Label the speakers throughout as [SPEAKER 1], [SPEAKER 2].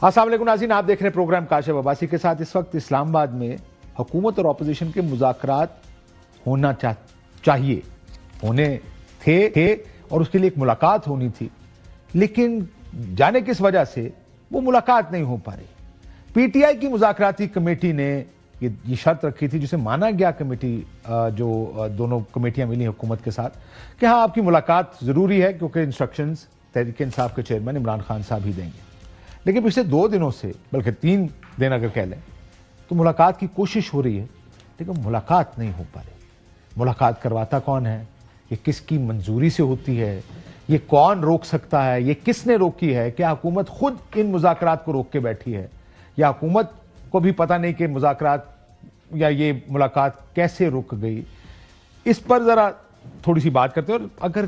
[SPEAKER 1] السلام علیکم ناظرین، آپ دیکھ رہے ہیں پروگرام کاشف عباسی کے ساتھ۔ اس وقت اسلام آباد میں حکومت اور اپوزیشن کے مذاکرات ہونا چاہیے، ہونے تھے اور اس کے لیے ایک ملاقات ہونی تھی، لیکن جانے کس وجہ سے وہ ملاقات نہیں ہو پا رہی۔ پی ٹی آئی کی مذاکراتی کمیٹی نے یہ شرط رکھی تھی، جسے مانا گیا کمیٹی جو دونوں کمیٹیاں ملی حکومت کے ساتھ، کہ ہاں آپ کی ملاقات ضروری ہے کیونکہ انسٹرکشنز تحریک انصاف کے چیئرمین عمران خان صاحب ہی دیں گے۔ لیکن پچھلے 2 دنوں سے، بلکہ 3 دن اگر کہہ لیں، تو ملاقات کی کوشش ہو رہی ہے لیکن ملاقات نہیں ہو پا رہی۔ ملاقات کرواتا کون ہے؟ یہ کس کی منظوری سے ہوتی ہے؟ یہ کون روک سکتا ہے؟ یہ کس نے روکی ہے؟ کیا حکومت خود ان مذاکرات کو روک کے بیٹھی ہے، یا حکومت کو بھی پتہ نہیں کہ مذاکرات یا یہ ملاقات کیسے رک گئی؟ اس پر ذرا تھوڑی سی بات کرتے ہیں، اور اگر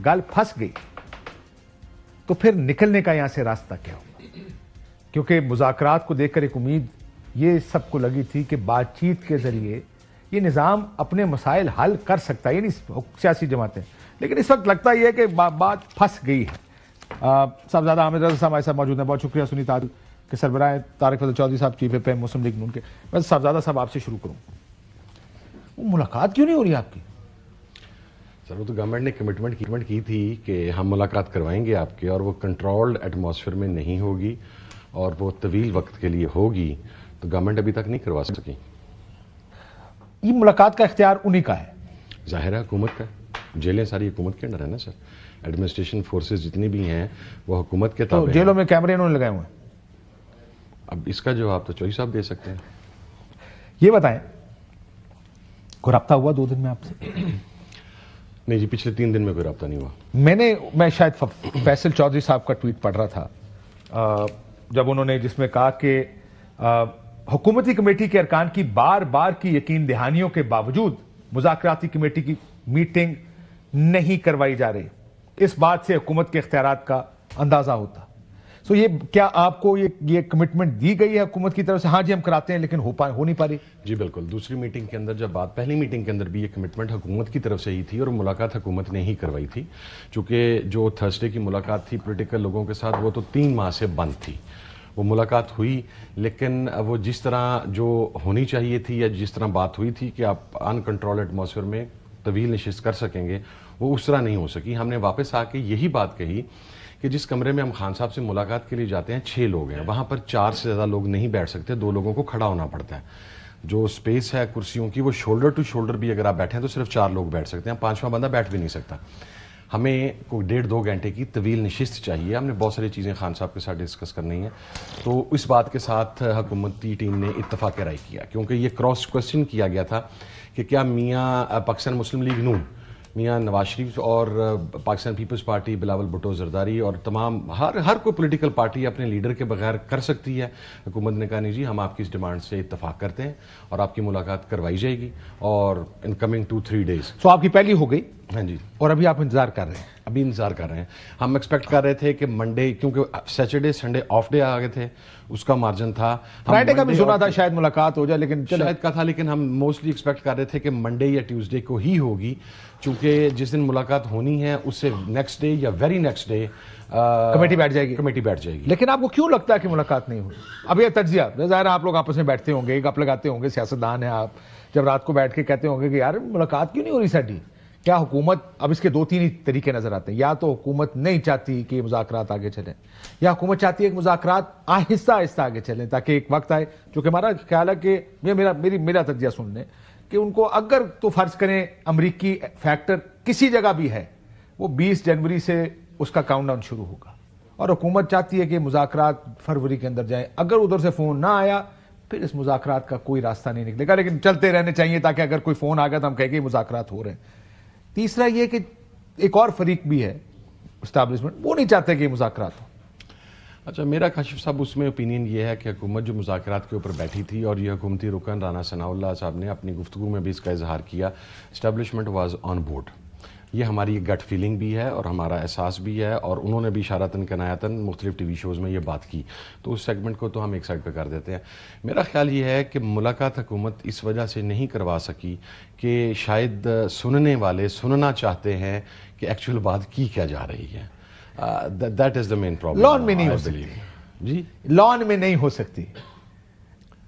[SPEAKER 1] گل پھنس گئی تو پھر نکلنے کا یہاں سے راستہ کیا ہوگا؟ کیونکہ مذاکرات کو دیکھ کر ایک امید یہ سب کو لگی تھی کہ بات چیت کے ذریعے یہ نظام اپنے مسائل حل کر سکتا ہے، یعنی سیاسی جماعتیں، لیکن اس وقت لگتا یہ ہے کہ بات پھنس گئی ہے۔ صاحبزادہ حامد رضا صاحب ہمارے ساتھ موجود ہیں، بہت شکریہ۔ سنی تعدل کے سربراہ طارق فضل چودھری صاحب، چیف وپ مسلم لیگ نون کے۔ میں صاحبزادہ صاحب آپ سے شروع کروں، وہ ملاقات کیوں نہیں ہو رہی آپ کی؟
[SPEAKER 2] سر، وہ تو گورنمنٹ نے کمٹمنٹ کی تھی کہ ہم ملاقات کروائیں گے آپ کے، اور وہ کنٹرولڈ ایٹماسفیئر میں نہیں ہوگی اور وہ طویل وقت کے لیے ہوگی، تو گورنمنٹ ابھی تک نہیں کروا سکی۔
[SPEAKER 1] یہ ملاقات کا اختیار انہی کا ہے؟
[SPEAKER 2] ظاہر ہے حکومت کا، جیلیں ساری حکومت کے اندر ہے نا سر، ایڈمنسٹریشن فورسز جتنی بھی ہیں وہ حکومت کے تابع ہیں۔
[SPEAKER 1] جیلوں میں کیمرے انہوں نے لگائے ہوئے ہیں؟
[SPEAKER 2] اب اس کا جواب تو چوہی صاحب دے سکتے ہیں۔
[SPEAKER 1] یہ بتائیں، کوئی رابطہ ہوا 2 دن میں آپ سے؟
[SPEAKER 2] نہیں جی، پچھلے 3 دن میں کوئی رابطہ نہیں ہوا۔
[SPEAKER 1] میں شاید فیصل چودھری صاحب کا ٹویٹ پڑھ رہا تھا، جب انہوں نے جس میں کہا کہ حکومتی کمیٹی کے ارکان کی بار بار کی یقین دہانیوں کے باوجود مذاکراتی کمیٹی کی میٹنگ نہیں کروائی جا رہی، اس بات سے حکومت کے اختیارات کا اندازہ ہوتا۔ سو یہ کیا آپ کو یہ کمٹمنٹ دی گئی ہے حکومت کی طرف سے؟ ہاں جی ہم کراتے ہیں، لیکن ہو نہیں پا رہی؟
[SPEAKER 2] جی بالکل، دوسری میٹنگ کے اندر جب بات، پہلی میٹنگ کے اندر بھی یہ کمٹمنٹ حکومت کی طرف سے ہی تھی، اور ملاقات حکومت نے ہی کروائی تھی، چونکہ جو تھرسڈے کی ملاقات تھی پولیٹیکل لوگوں کے ساتھ، وہ تو 3 ماہ سے بند تھی۔ وہ ملاقات ہوئی، لیکن وہ جس طرح جو ہونی چاہیے تھی یا جس طرح بات ہوئی تھی کہ آپ ان کنٹرول ایٹماسفیئر میں طویل نشست کر سکیں گے، وہ اس طرح نہیں ہو سکی۔ ہم نے واپس آ کے یہی بات کہی کہ جس کمرے میں ہم خان صاحب سے ملاقات کے لیے جاتے ہیں 6 لوگ ہیں، وہاں پر 4 سے زیادہ لوگ نہیں بیٹھ سکتے، 2 لوگوں کو کھڑا ہونا پڑتا ہے۔ جو سپیس ہے کرسیوں کی، وہ شولڈر ٹو شولڈر بھی اگر آپ بیٹھے ہیں تو صرف 4 لوگ بیٹھ سکتے ہیں، 5واں بندہ بیٹھ بھی نہیں سکتا۔ ہمیں کوئی 1.5-2 گھنٹے کی طویل نشست چاہیے۔ ہم نے بہت ساری چیزیں خان صاحب کے ساتھ ڈسکس کرنی ہیں، تو اس بات کے ساتھ حکومتی ٹیم نے اتفاق رائے کیا، کیونکہ یہ کراس کوسچن کیا گیا تھا کہ کیا میاں پاکستان مسلم لیگ نون، میاں نواز شریف اور پاکستان پیپلز پارٹی بلاول بھٹو زرداری اور تمام ہر کوئی پولیٹیکل پارٹی اپنے لیڈر کے بغیر کر سکتی ہے؟ حکومت نے کہا نہیں جی، ہم آپ کی اس ڈیمانڈ سے اتفاق کرتے ہیں اور آپ کی ملاقات کروائی جائے گی، اور ان کمنگ 2-3 days۔
[SPEAKER 1] سو آپ کی پہلی ہو گئی؟
[SPEAKER 2] ہاں جی۔
[SPEAKER 1] اور ابھی آپ انتظار کر رہے ہیں؟
[SPEAKER 2] ابھی انتظار کر رہے ہیں۔ ہم ایکسپیکٹ کر رہے تھے کہ منڈے، کیونکہ سیٹرڈے سنڈے آف ڈے آ گئے تھے، اس کا مارجن تھا،
[SPEAKER 1] فرائیڈے کا بھی سنا تھا شاید ملاقات ہو جائے، لیکن
[SPEAKER 2] شاید کا تھا، لیکن ہم موسٹلی ایکسپیکٹ کر رہے تھے کہ منڈے یا ٹیوزڈے کو ہی ہوگی، چونکہ جس دن ملاقات ہونی ہے اس سے نیکسٹ ڈے یا ویری نیکسٹ ڈے
[SPEAKER 1] کمیٹی بیٹھ جائے گی۔ لیکن آپ کو کیوں لگتا ہے کہ ملاقات نہیں ہوئی؟ اب یہ تجزیہ ظاہر ہے، آپ لوگ آپس میں بیٹھتے ہوں گے، گپ لگاتے ہوں گے، سیاستدان ہیں آپ، جب رات کو بیٹھ کے کہتے ہوں گے کہ یار ملاقات کیوں نہیں ہو رہی ساڈی؟ کیا حکومت، اب اس کے 2-3 ہی طریقے نظر آتے ہیں، یا تو حکومت نہیں چاہتی کہ یہ مذاکرات آگے چلیں، یا حکومت چاہتی ہے کہ مذاکرات آہستہ آہستہ آگے چلیں، تاکہ ایک وقت آئے، چونکہ ہمارا خیال ہے کہ میرا تجزیہ سن لیں کہ ان کو اگر تو فرض کریں امریکی فیکٹر کسی جگہ بھی ہے، وہ 20 جنوری سے اس کا کاؤنٹ ڈاؤن شروع ہوگا، اور حکومت چاہتی ہے کہ مذاکرات فروری کے اندر جائیں۔ اگر ادھر سے فون نہ آیا پھر اس مذاکرات کا کوئی راستہ نہیں نکلے گا، لیکن چلتے رہنے چاہیے تاکہ اگر کوئی فون آ گیا تو ہم کہیں گے مذاکرات ہو رہے ہیں۔ تیسرا یہ کہ ایک اور فریق بھی ہے اسٹیبلشمنٹ، وہ نہیں چاہتے کہ یہ مذاکرات ہو۔
[SPEAKER 2] اچھا، میرا کاشف صاحب اس میں اوپینین یہ ہے کہ حکومت جو مذاکرات کے اوپر بیٹھی تھی، اور یہ حکومتی رکن رانا ثناء اللہ صاحب نے اپنی گفتگو میں بھی اس کا اظہار کیا، اسٹیبلشمنٹ واز آن بورڈ۔ یہ ہماری گٹ فیلنگ بھی ہے اور ہمارا احساس بھی ہے، اور انہوں نے بھی اشارتاً کنایتاً مختلف ٹی وی شوز میں یہ بات کی، تو اس سیگمنٹ کو تو ہم ایک سائڈ پہ کر دیتے ہیں۔ میرا خیال یہ ہے کہ ملاقات حکومت اس وجہ سے نہیں کروا سکی کہ شاید سننے والے سننا چاہتے ہیں کہ ایکچوئل بات کی کیا جا رہی ہے۔ That is the main problem.
[SPEAKER 1] Lawn میں نہیں ہو سکتی،
[SPEAKER 2] جی
[SPEAKER 1] لان میں نہیں ہو سکتی.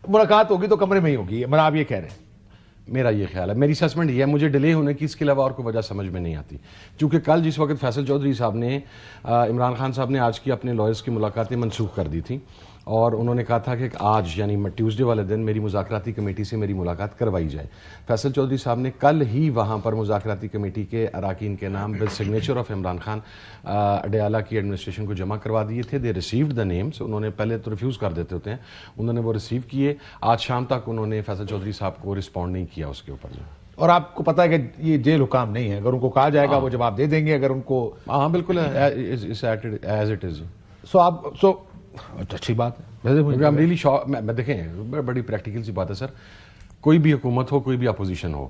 [SPEAKER 1] ملاقات ہوگی تو کمرے میں ہی ہوگی, مطلب آپ یہ کہہ رہے ہیں.
[SPEAKER 2] میرا یہ خیال ہے, میری اسسمنٹ یہ ہے, مجھے ڈیلے ہونے کی اس کے علاوہ اور کوئی وجہ سمجھ میں نہیں آتی. چونکہ کل جس وقت فیصل چودھری صاحب نے عمران خان صاحب نے آج کی اپنے لائرز کی ملاقاتیں منسوخ کر دی تھیں, اور انہوں نے کہا تھا کہ آج یعنی ٹیوزڈے والے دن میری مذاکراتی کمیٹی سے میری ملاقات کروائی جائے. فیصل چودھری صاحب نے کل ہی وہاں پر مذاکراتی کمیٹی کے اراکین کے نام with signature of Imran Khan Adiala کی ایڈمنسٹریشن کو جمع کروا دیے تھے. دے ریسیوڈ دا نیمز. انہوں نے پہلے تو ریفیوز کر دیتے ہوتے ہیں, انہوں نے وہ ریسیو کیے. آج شام تک انہوں نے فیصل چودھری صاحب کو رسپونڈ نہیں کیا اس کے اوپر.
[SPEAKER 1] اور آپ کو پتا ہے کہ یہ جیل حکام نہیں ہے, اگر ان کو کہا جائے گا وہ جواب دے دیں گے. اگر ان کو
[SPEAKER 2] ہاں بالکل ایز اٹ از.
[SPEAKER 1] سو اچھی بات ہے.
[SPEAKER 2] میں دیکھیں بڑی پریکٹیکل سی بات ہے سر, کوئی بھی حکومت ہو, کوئی بھی اپوزیشن ہو,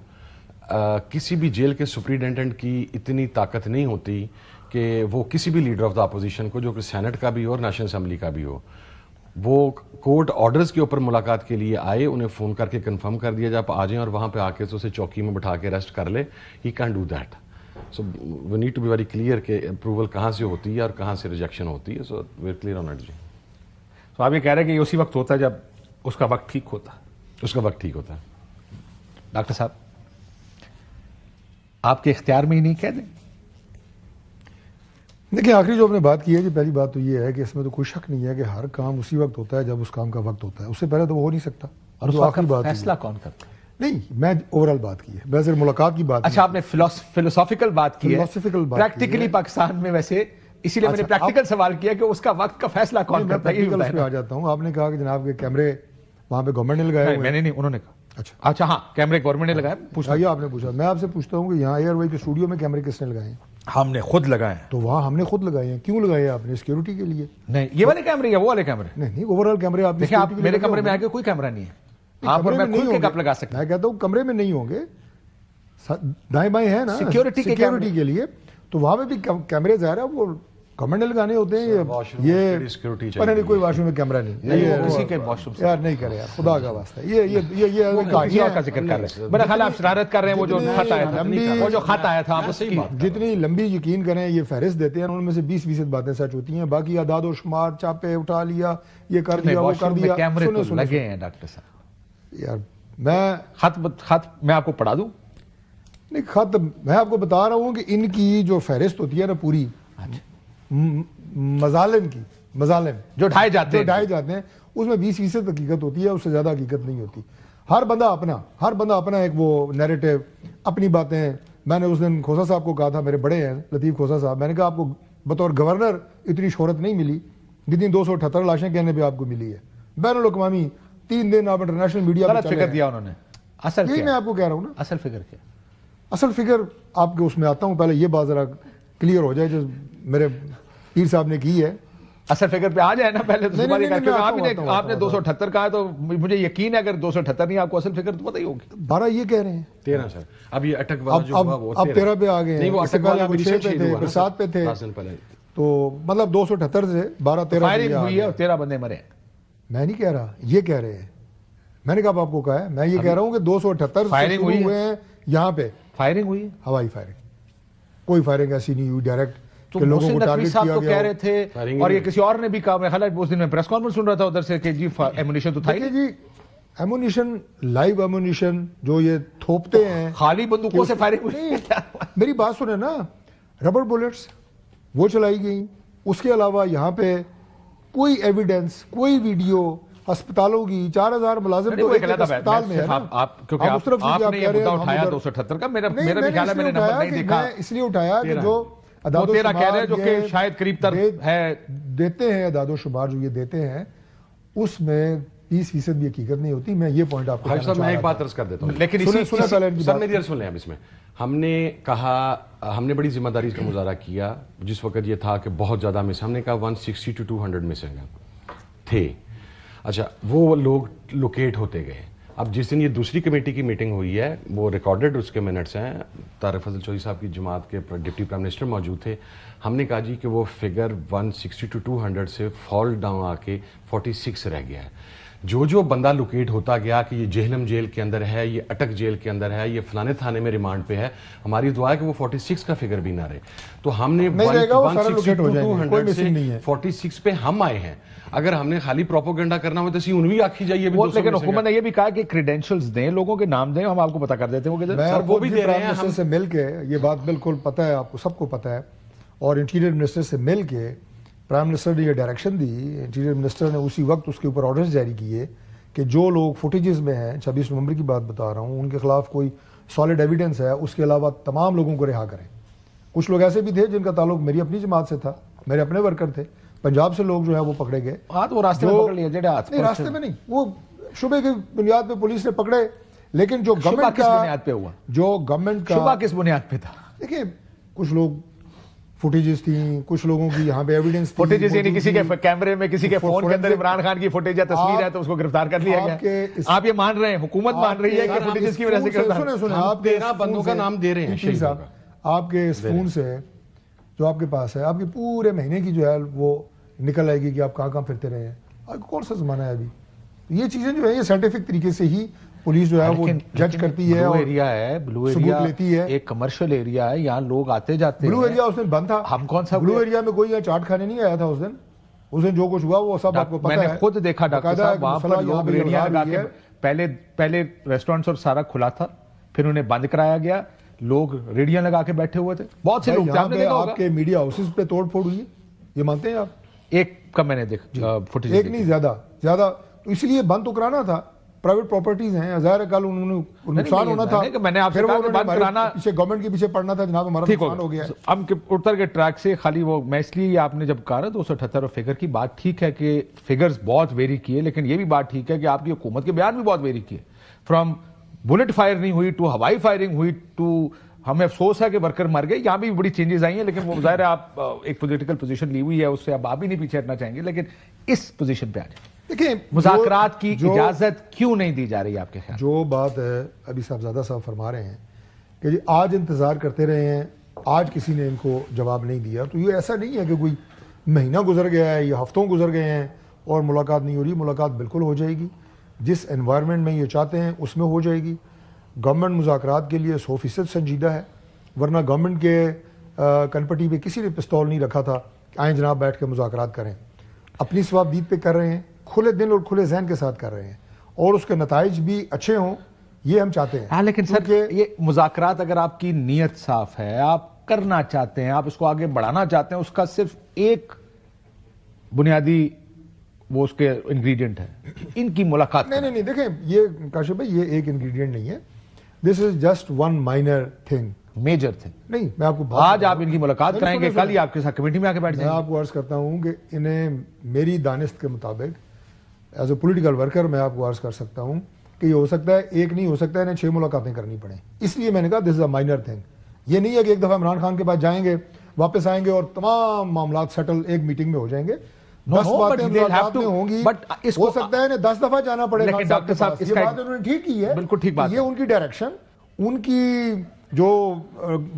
[SPEAKER 2] کسی بھی جیل کے سپرنٹینڈنٹ کی اتنی طاقت نہیں ہوتی کہ وہ کسی بھی لیڈر آف دا اپوزیشن کو, جو کہ سینٹ کا بھی ہو اور نیشنل اسمبلی کا بھی ہو, وہ کورٹ آرڈرز کے اوپر ملاقات کے لیے آئے, انہیں فون کر کے کنفرم کر دیا جائے آپ آ جائیں, اور وہاں پہ آ کے اسے چوکی میں بٹھا کے اریسٹ کر لے. He can do that. So we need to be very clear کہ اپروول کہاں سے ہوتی ہے اور کہاں سے ریجیکشن ہوتی ہے. So we are clear on it. جی
[SPEAKER 1] تو آپ یہ کہہ رہے ہیں کہ یہ اسی وقت ہوتا ہے جب اس کا وقت ٹھیک ہوتا ہے.
[SPEAKER 2] اس کا وقت ٹھیک ہوتا ہے.
[SPEAKER 1] ڈاکٹر صاحب آپ کے اختیار میں ہی نہیں کہہ دیں.
[SPEAKER 3] دیکھیں آخری جو آپ نے بات کی ہے, جی پہلی بات تو یہ ہے کہ اس میں تو کوئی شک نہیں ہے کہ ہر کام اسی وقت ہوتا ہے جب اس کام کا وقت ہوتا ہے. اس سے پہلے تو وہ ہو نہیں سکتا.
[SPEAKER 1] اور اس
[SPEAKER 3] آخری
[SPEAKER 1] کا
[SPEAKER 3] بات
[SPEAKER 1] فیصلہ کون کرتا ہے؟
[SPEAKER 3] نہیں, میں اوور آل بات کی ہے, میں صرف ملاقات کی بات.
[SPEAKER 1] اچھا آپ نے فلسافیکل بات کی ہے,
[SPEAKER 3] فلسافیکل بات
[SPEAKER 1] پریکٹیکلی پاکستان میں ویسے, اسی لیے میں نے پریکٹیکل سوال کیا کہ اس کا وقت کا فیصلہ کون کرتا ہے.
[SPEAKER 3] میں پہ آ جاتا ہوں. آپ نے کہا کہ جناب کے کیمرے وہاں پہ گورنمنٹ نے لگائے ہوئے.
[SPEAKER 1] میں نے نہیں, انہوں نے کہا.
[SPEAKER 3] اچھا
[SPEAKER 1] ہاں کیمرے گورنمنٹ نے لگائے. پوچھا
[SPEAKER 3] آپ نے پوچھا, میں آپ سے پوچھتا ہوں کہ یہاں ایئر وے کے اسٹوڈیو میں کیمرے کس نے لگائے ہیں؟
[SPEAKER 1] ہم نے خود لگائے ہیں.
[SPEAKER 3] تو وہاں ہم نے خود لگائے ہیں. کیوں لگائے ہیں آپ نے؟ سیکیورٹی کے لیے.
[SPEAKER 1] نہیں یہ والے کیمرے یا وہ والے کیمرے؟
[SPEAKER 3] نہیں اوور آل کیمرے. آپ
[SPEAKER 1] دیکھیں آپ میرے کمرے میں آ کے کوئی کیمرہ نہیں ہے, آپ اور میں کھل کے کپ لگا سکتے ہیں.
[SPEAKER 3] میں کہتا ہوں کمرے میں نہیں ہوں گے, دائیں بائیں ہے نا
[SPEAKER 1] سیکیورٹی
[SPEAKER 3] کے لیے, تو وہاں پہ بھی کیمرے ظاہر ہے وہ گورنمنٹ نے لگانے ہوتے ہیں. یہ نہیں کوئی واش روم میں کیمرہ نہیں,
[SPEAKER 1] کسی کے واش روم
[SPEAKER 3] یار نہیں کرے یار, خدا کا واسطہ. یہ
[SPEAKER 1] کا ذکر کر رہے ہیں. میرا خیال آپ شرارت کر رہے ہیں. وہ جو خط آیا تھا, وہ جو خط آیا تھا,
[SPEAKER 3] جتنی لمبی یقین کریں یہ فہرست دیتے ہیں, ان میں سے 20% باتیں سچ ہوتی ہیں, باقی اعداد و شمار چاپے اٹھا لیا, یہ کر دیا وہ کر دیا.
[SPEAKER 1] کیمرے تو لگے ہیں ڈاکٹر صاحب.
[SPEAKER 3] یار میں
[SPEAKER 1] خط میں آپ کو پڑھا دوں.
[SPEAKER 3] نہیں خط میں آپ کو بتا رہا ہوں کہ ان کی جو فہرست ہوتی ہے نا پوری مظالم
[SPEAKER 1] جو ڈھائے جاتے
[SPEAKER 3] ہیں, اس میں 20% حقیقت ہوتی ہے, اس سے زیادہ حقیقت نہیں ہوتی. ہر بندہ اپنا ایک وہ نیریٹو, اپنی باتیں. میں نے اس دن کھوسا صاحب کو کہا تھا, میرے بڑے ہیں لطیف کھوسا صاحب, میں نے کہا آپ کو بطور گورنر اتنی شہرت نہیں ملی جتنی 278 لاشیں کہنے پہ آپ کو ملی ہے. بین الاقوامی 3 دن آپ انٹرنیشنل میڈیا
[SPEAKER 1] غلط فکر دیا انہوں نے. اصل
[SPEAKER 3] یہی میں آپ کو کہہ رہا ہوں نا,
[SPEAKER 1] اصل فکر کیا؟
[SPEAKER 3] اصل فکر آپ کے اس میں آتا ہوں, پہلے یہ بات ذرا کلیئر ہو جائے جو میرے پیر صاحب نے کی ہے.
[SPEAKER 1] اصل فگر پہ آ جائے نا پہلے تو. آپ نے 278 کہا تو مجھے یقین ہے اگر 278 نہیں آپ کو اصل فگر تو پتہ ہی ہوگی.
[SPEAKER 3] 12 یہ کہہ رہے ہیں
[SPEAKER 2] 13 سر. اب یہ اٹک والا جو ہوا وہ
[SPEAKER 3] 13 پہ آ گئے ہیں.
[SPEAKER 2] نہیں وہ اٹک والا
[SPEAKER 3] 6 پہ تھے, 7 پہ تھے, تو مطلب 278 سے 12 13
[SPEAKER 1] فائرنگ ہوئی ہے اور 13 بندے مرے ہیں.
[SPEAKER 3] میں نہیں کہہ رہا, یہ کہہ رہے ہیں. میں نے کہا آپ کو کہا ہے, میں یہ کہہ رہا ہوں کہ 278
[SPEAKER 1] فائرنگ ہوئے
[SPEAKER 3] ہیں یہاں پہ.
[SPEAKER 1] فائرنگ ہوئی ہے,
[SPEAKER 3] ہوائی فائرنگ, کوئی فائرنگ ایسی نہیں ہوئی ڈائریکٹ
[SPEAKER 1] تو محسن نقوی صاحب تو کہہ رہے تھے, اور یہ کسی اور نے بھی کہا. میں خیال ہے اس دن میں پریس کانفرنس سن رہا تھا ادھر سے کہ جی ایمونیشن تو تھا ہی.
[SPEAKER 3] جی ایمونیشن, لائیو ایمونیشن جو یہ تھوپتے ہیں,
[SPEAKER 1] خالی بندوقوں سے فائرنگ ہوئی.
[SPEAKER 3] میری بات سنیں نا, ربڑ بلٹس وہ چلائی گئیں. اس کے علاوہ یہاں پہ کوئی ایویڈنس, کوئی ویڈیو, ہسپتالوں کی 4000 ملازم تو ایک ہسپتال میں ہے.
[SPEAKER 1] کیونکہ آپ نے یہ مدعا اٹھایا 278 کا, میرا بھی خیال ہے میں نے نمبر نہیں دیکھا,
[SPEAKER 3] اس لیے اٹھایا کہ جو
[SPEAKER 1] وہ 13 کہہ رہے ہیں جو کہ شاید قریب تر ہے
[SPEAKER 3] دیتے ہیں, اعداد و شمار جو یہ دیتے ہیں اس میں 20% بھی حقیقت نہیں ہوتی. میں یہ پوائنٹ آپ کو
[SPEAKER 2] میں ایک بات عرض کر دیتا ہوں,
[SPEAKER 1] لیکن
[SPEAKER 2] سر میری عرض سن لیں. اب اس میں ہم نے کہا, ہم نے بڑی ذمہ داری کا مظاہرہ کیا جس وقت یہ تھا کہ بہت زیادہ مس, ہم نے کہا 160 to 200 مسنگ تھے. اچھا وہ لوگ لوکیٹ ہوتے گئے. اب جس دن یہ دوسری کمیٹی کی میٹنگ ہوئی ہے وہ ریکارڈڈ اس کے منٹس ہیں, طارق فضل چودھری صاحب کی جماعت کے ڈپٹی پرائم منسٹر موجود تھے. ہم نے کہا جی کہ وہ فگر 160 to 200 سے فال ڈاؤن آ کے 46 رہ گیا ہے. جو بندہ لوکیٹ ہوتا گیا کہ یہ جہلم جیل کے اندر ہے, یہ اٹک جیل کے اندر ہے, یہ فلانے تھانے میں ریمانڈ پہ ہے, ہماری دعا ہے کہ وہ 46 کا فگر بھی نہ رہے. تو ہم نے 162 سے 46 پہ ہم آئے ہیں. اگر ہم نے خالی پروپیگنڈا کرنا ہو تو اسی انوی آکھی جائیے.
[SPEAKER 1] لیکن حکومت نے یہ بھی کہا کہ کریڈینشلز دیں, لوگوں کے نام دیں, ہم آپ کو پتا کر دیتے ہیں.
[SPEAKER 3] سر وہ بھی دے رہے ہیں. ہم سے مل کے یہ بات بالکل پتہ ہے, آپ کو سب کو پتہ ہے, اور انٹیریئر منسٹر سے مل کے پرائم منسٹر نے یہ ڈائریکشن دی. انٹیریئر منسٹر نے اسی وقت اس کے اوپر آرڈرز جاری کیے کہ جو لوگ فوٹیجز میں ہیں, 26 نومبر کی بات بتا رہا ہوں, ان کے خلاف کوئی سالڈ ایویڈنس ہے, اس کے علاوہ تمام لوگوں کو رہا کریں. کچھ لوگ ایسے بھی تھے جن کا تعلق میری اپنی جماعت سے تھا, میرے اپنے ورکر تھے. پنجاب سے لوگ جو ہیں وہ پکڑے گئے.
[SPEAKER 1] وہ راستے میں پکڑ لیے,
[SPEAKER 3] نہیں راستے میں نہیں, وہ شبے کی بنیاد پہ پولیس نے پکڑے. لیکن جو گورنمنٹ
[SPEAKER 1] کس بنیاد پہ ہوا,
[SPEAKER 3] جو گورنمنٹ کا
[SPEAKER 1] شبہ کس بنیاد پہ تھا؟
[SPEAKER 3] دیکھیں کچھ لوگ فوٹیجز تھیں, کچھ لوگوں کی یہاں پہ ایویڈنس تھی.
[SPEAKER 1] فوٹیجز یعنی کسی کے کیمرے میں, کسی کے فون کے اندر عمران خان کی فوٹیج یا تصویر ہے تو اس کو گرفتار کر لیا گیا. آپ یہ مان رہے ہیں, حکومت مان رہی ہے کہ فوٹیجز کی وجہ سے گرفتار.
[SPEAKER 3] سنیں آپ 13
[SPEAKER 2] بندوں کا نام دے رہے ہیں.
[SPEAKER 3] آپ کے اس فون سے جو آپ کے پاس ہے, آپ کے پورے مہینے کی جو ہے وہ نکل آئے گی کہ آپ کہاں کہاں پھرتے رہے ہیں. کون سا زمانہ ہے ابھی؟ یہ چیزیں جو ہے یہ سائنٹیفک طریقے سے ہی پولیس جو ہے وہ جج کرتی ہے.
[SPEAKER 1] بلو ایریا ہے, بلو ایریا لیتی ہے, ایک کمرشل ایریا ہے, یہاں لوگ آتے جاتے ہیں.
[SPEAKER 3] بلو ایریا اس دن بند تھا.
[SPEAKER 1] ہم کون سا
[SPEAKER 3] بلو ایریا میں کوئی یہاں چاٹ کھانے نہیں آیا تھا اس دن. اس دن جو کچھ ہوا وہ سب آپ کو پتہ ہے.
[SPEAKER 1] میں نے خود دیکھا ڈاکٹر صاحب, وہاں پر لوگ ریڑیاں لگا کے, پہلے ریسٹورینٹس اور سارا کھلا تھا, پھر انہیں بند کرایا گیا, لوگ ریڑیاں لگا کے بیٹھے ہوئے تھے. بہت سے لوگ
[SPEAKER 3] آپ کے میڈیا ہاؤسز پہ توڑ پھوڑ ہوئی ہے, یہ مانتے ہیں آپ؟
[SPEAKER 1] ایک کا میں نے دیکھا فوٹیج,
[SPEAKER 3] ایک نہیں زیادہ, تو اس لیے بند تو کرانا تھا. پرائیویٹ پراپرٹیز ہیں, ظاہر ہے کل انہوں نے نقصان ہونا تھا.
[SPEAKER 1] میں نے آپ سے کہا کہ بند کرانا
[SPEAKER 3] پیچھے گورنمنٹ کے پیچھے پڑنا تھا, جناب ہمارا نقصان ہو گیا.
[SPEAKER 1] ہم اتر کے ٹریک سے خالی وہ, میں اس لیے آپ نے جب کہا نا 278 فگر کی بات, ٹھیک ہے کہ فگرز بہت ویری کیے, لیکن یہ بھی بات ٹھیک ہے کہ آپ کی حکومت کے بیان بھی بہت ویری کیے. فرام بلٹ فائر نہیں ہوئی ٹو ہوائی فائرنگ ہوئی ٹو, ہمیں افسوس ہے کہ ورکر مر گئے. یہاں بھی بڑی چینجز آئی ہیں, لیکن وہ ظاہر ہے آپ ایک پولیٹیکل پوزیشن لی ہوئی ہے, اس سے اب آپ ہی نہیں پیچھے ہٹنا چاہیں گے. لیکن اس پوزیشن پہ آ جائیں, دیکھیں مذاکرات کی اجازت کیوں نہیں دی جا رہی آپ کے خیال؟
[SPEAKER 3] جو بات ہے ابھی صاحبزادہ صاحب فرما رہے ہیں کہ جی آج انتظار کرتے رہے ہیں, آج کسی نے ان کو جواب نہیں دیا, تو یہ ایسا نہیں ہے کہ کوئی مہینہ گزر گیا ہے یا ہفتوں گزر گئے ہیں اور ملاقات نہیں ہو رہی. ملاقات بالکل ہو جائے گی, جس انوائرمنٹ میں یہ چاہتے ہیں اس میں ہو جائے گی. گورنمنٹ مذاکرات کے لیے 100% سنجیدہ ہے, ورنہ گورنمنٹ کے کنپٹی پہ کسی نے پستول نہیں رکھا تھا کہ آئیں جناب بیٹھ کے مذاکرات کریں. اپنی ثواب دید پہ کر رہے ہیں, کھلے دل اور کھلے ذہن کے ساتھ کر رہے ہیں, اور اس کے نتائج بھی اچھے ہوں, یہ ہم چاہتے ہیں.
[SPEAKER 1] ہاں لیکن سر یہ مذاکرات اگر آپ کی نیت صاف ہے, آپ کرنا چاہتے ہیں, آپ اس کو آگے بڑھانا چاہتے ہیں, اس کا صرف ایک بنیادی وہ اس کے انگریڈینٹ ہے, ان کی ملاقات.
[SPEAKER 3] نہیں دیکھیں یہ کاشف بھائی, یہ ایک انگریڈینٹ نہیں ہے. This is just one minor thing,
[SPEAKER 1] major thing
[SPEAKER 3] نہیں. میں آپ کو
[SPEAKER 1] آج آپ ان کی ملاقات کرائیں گے, کل ہی آپ کے ساتھ کمیٹی میں آ کے بیٹھ جائیں گے.
[SPEAKER 3] میں آپ کو عرض کرتا ہوں کہ انہیں میری دانست کے مطابق ایز اے پولیٹیکل ورکر میں آپ کو عرض کر سکتا ہوں کہ یہ ہو سکتا ہے ایک نہیں ہو سکتا ہے, انہیں 6 ملاقاتیں کرنی پڑیں. اس لیے میں نے کہا دس از اے مائنر تھنگ. یہ نہیں ہے کہ ایک دفعہ عمران خان کے پاس جائیں گے, واپس آئیں گے اور تمام معاملات سیٹل ایک میٹنگ میں ہو جائیں گے. 10 باتیں ملاقات میں ہوں گی, ہو سکتا ہے انہیں 10 دفعہ جانا پڑے گا.
[SPEAKER 1] ڈاکٹر صاحب
[SPEAKER 3] یہ بات انہوں نے ٹھیک کی ہے,
[SPEAKER 1] بالکل ٹھیک بات,
[SPEAKER 3] یہ ان کی ڈائریکشن, ان کی جو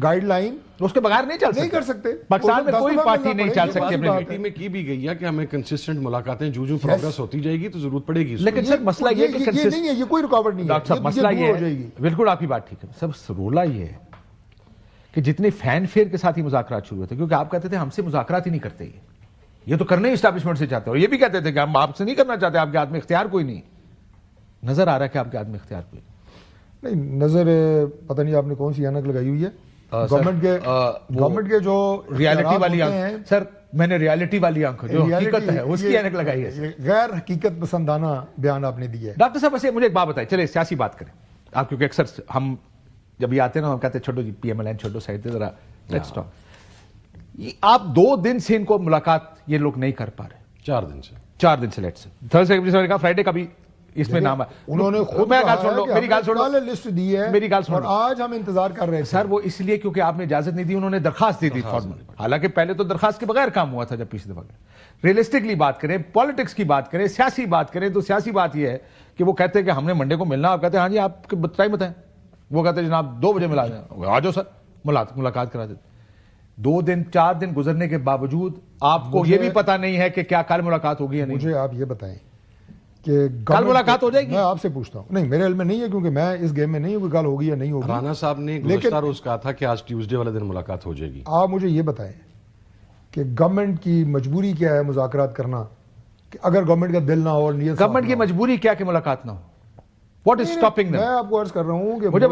[SPEAKER 3] گائیڈ لائن,
[SPEAKER 1] اس کے بغیر نہیں
[SPEAKER 3] کر سکتے.
[SPEAKER 1] پاکستان میں کوئی پارٹی نہیں چل سکتی.
[SPEAKER 2] اپنی کمیٹی میں کی بھی گئی ہے کہ ہمیں کنسسٹنٹ ملاقاتیں جو پروگرس ہوتی جائے گی تو ضرورت پڑے گی.
[SPEAKER 1] لیکن سر مسئلہ یہ کہ
[SPEAKER 3] نہیں ہے, یہ کوئی رکاوٹ نہیں ہے.
[SPEAKER 1] ڈاکٹر صاحب مسئلہ یہ ہے, بالکل آپ کی بات ٹھیک ہے. سب رولا یہ ہے کہ جتنے فین فیئر کے ساتھ ہی مذاکرات شروع ہوتے, کیونکہ آپ کہتے تھے ہم سے مذاکرات ہی نہیں کرتے, یہ تو کرنے ہی اسٹیبلشمنٹ سے چاہتے ہیں, اور یہ بھی کہتے تھے کہ ہم آپ سے نہیں کرنا چاہتے, آپ کے ہاتھ میں اختیار کوئی نہیں. نظر آ رہا ہے کہ آپ کے ہاتھ میں اختیار کوئی
[SPEAKER 3] نہیں. نظر پتہ نہیں آپ نے کون سی اینک لگائی ہوئی ہے. گورنمنٹ کے جو
[SPEAKER 1] ریالٹی والی آنکھ, سر میں نے ریالٹی والی آنکھ جو حقیقت ہے اس کی اینک لگائی ہے.
[SPEAKER 3] غیر حقیقت پسندانہ بیان آپ نے دیا ہے.
[SPEAKER 1] ڈاکٹر صاحب ویسے مجھے ایک بات بتائیں, چلے سیاسی بات کریں آپ, کیونکہ اکثر ہم جب یہ آتے ہیں نا ہم کہتے ہیں Chhotu ji P M L N Chhotu side ذرا لیٹس ٹاک. آپ 2 دن سے ان کو ملاقات یہ لوگ نہیں کر پا رہے, 4 دن سے لیٹ سے تھرسڈے کا فرائیڈے کا بھی اس میں نام ہے.
[SPEAKER 3] انہوں نے خود میری گال سن لو, لسٹ دی ہے, میری گال سن لو, اور آج ہم انتظار کر رہے ہیں.
[SPEAKER 1] سر وہ اس لیے کیونکہ آپ نے اجازت نہیں دی, انہوں نے درخواست دی تھی فارمل, حالانکہ پہلے تو درخواست کے بغیر کام ہوا تھا جب پچھلی دفعہ. ریئلسٹکلی بات کریں, پالیٹکس کی بات کریں, سیاسی بات کریں, تو سیاسی بات یہ ہے کہ وہ کہتے ہیں کہ ہم نے منڈے کو ملنا, آپ کہتے ہیں ہاں جی آپ کے ٹائم بتائیں, وہ کہتے ہیں جناب 2 بجے ملا جائیں, آ جاؤ سر ملاقات کرا دیتے. 2 دن 4 دن گزرنے کے باوجود آپ کو یہ بھی پتا نہیں ہے کہ کیا کل ملاقات ہوگی یا نہیں.
[SPEAKER 3] مجھے آپ یہ بتائیں کہ
[SPEAKER 1] کل ملاقات ہو جائے گی؟
[SPEAKER 3] میں آپ سے پوچھتا ہوں، نہیں میرے علم میں نہیں ہے کیونکہ میں اس گیم میں نہیں ہوں کہ کل ہوگی یا نہیں ہوگی.
[SPEAKER 2] رانا صاحب نے گزشتہ روز کہا تھا کہ آج ٹیوزڈے والے دن ملاقات ہو جائے گی.
[SPEAKER 3] آپ مجھے یہ بتائیں کہ گورنمنٹ کی مجبوری کیا ہے مذاکرات کرنا، کہ اگر گورنمنٹ کا دل نہ ہو اور نیت
[SPEAKER 1] گورنمنٹ کی مجبوری کیا کہ ملاقات نہ ہو؟ What is stopping?
[SPEAKER 3] میں آپ کو عرض کر رہا ہوں کہ
[SPEAKER 1] مجھے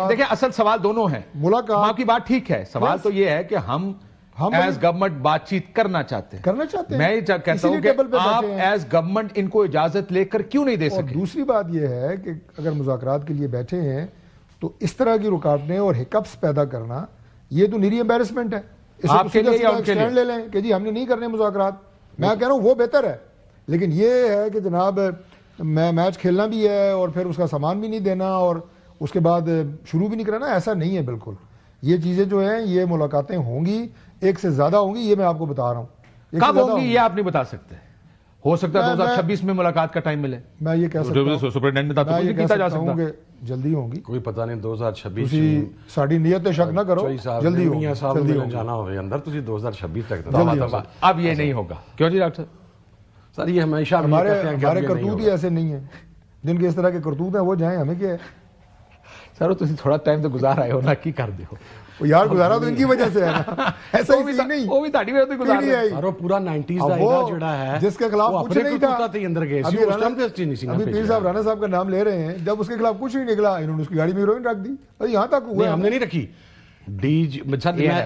[SPEAKER 1] دیکھیں اصل سوال دونوں ہیں.
[SPEAKER 3] ملاقات
[SPEAKER 1] آپ کی بات ٹھیک ہے، سوال تو یہ ہے کہ ہم ایز گورنمنٹ بات چیت کرنا چاہتے ہیں. میں یہ کہتا ہوں کہ آپ ایز گورنمنٹ ان کو اجازت لے کر کیوں نہیں دے سکتے؟
[SPEAKER 3] دوسری بات یہ ہے کہ اگر مذاکرات کے لیے بیٹھے ہیں تو اس طرح کی رکاوٹیں اور ہکپس پیدا کرنا یہ تو نیری امبیرسمنٹ ہے.
[SPEAKER 1] آپ کے لیے یا ان کے لیے
[SPEAKER 3] لے لیں کہ جی ہم نے نہیں کرنے مذاکرات. میں کہہ رہا ہوں وہ بہتر ہے، لیکن یہ ہے کہ جناب میں میچ کھیلنا بھی ہے اور پھر اس کا سامان بھی نہیں دینا اور اس کے بعد شروع بھی نہیں کرنا، ایسا نہیں ہے بالکل. یہ چیزیں جو ہیں یہ ملاقاتیں ہوں گی، ایک سے زیادہ ہوں گی، یہ میں آپ کو بتا رہا ہوں.
[SPEAKER 1] کب ہوں گی یہ آپ نہیں بتا سکتے. ہو سکتا ہے 2026 میں ملاقات کا ٹائم ملے.
[SPEAKER 3] میں یہ کہہ سکتا ہوں کہ جلدی ہوں گی،
[SPEAKER 2] کوئی پتہ نہیں 2026
[SPEAKER 3] ساڑی نیت شک نہ کرو، جلدی ہوگی.
[SPEAKER 2] جانا ہوگا اندر تو 2026 تک.
[SPEAKER 1] اب یہ نہیں ہوگا. کیوں جی ڈاکٹر
[SPEAKER 2] سر؟ یہ ہمیشہ
[SPEAKER 3] ہمارے کرتوت ہی ایسے نہیں ہیں. جن کے اس طرح کے کرتوت ہیں وہ جائیں، ہمیں کیا ہے
[SPEAKER 1] سر؟ تسی تھوڑا ٹائم تو گزارا ہے ہونا کی کر دیو
[SPEAKER 3] یار. گزارا تو ان کی وجہ سے ہے نا، ایسا ہی نہیں.
[SPEAKER 1] وہ بھی تاڑی وجہ سے گزارا ہے.
[SPEAKER 2] اور پورا 90s کا ایرا جڑا ہے
[SPEAKER 3] جس کے خلاف کچھ نہیں تھا.
[SPEAKER 2] ابھی
[SPEAKER 3] پیر صاحب رانا صاحب کا نام لے رہے ہیں، جب اس کے خلاف کچھ نہیں نکلا انہوں نے اس کی گاڑی میں ہیروئن رکھ دی. یہاں تک ہوا.
[SPEAKER 2] ہم نے نہیں رکھی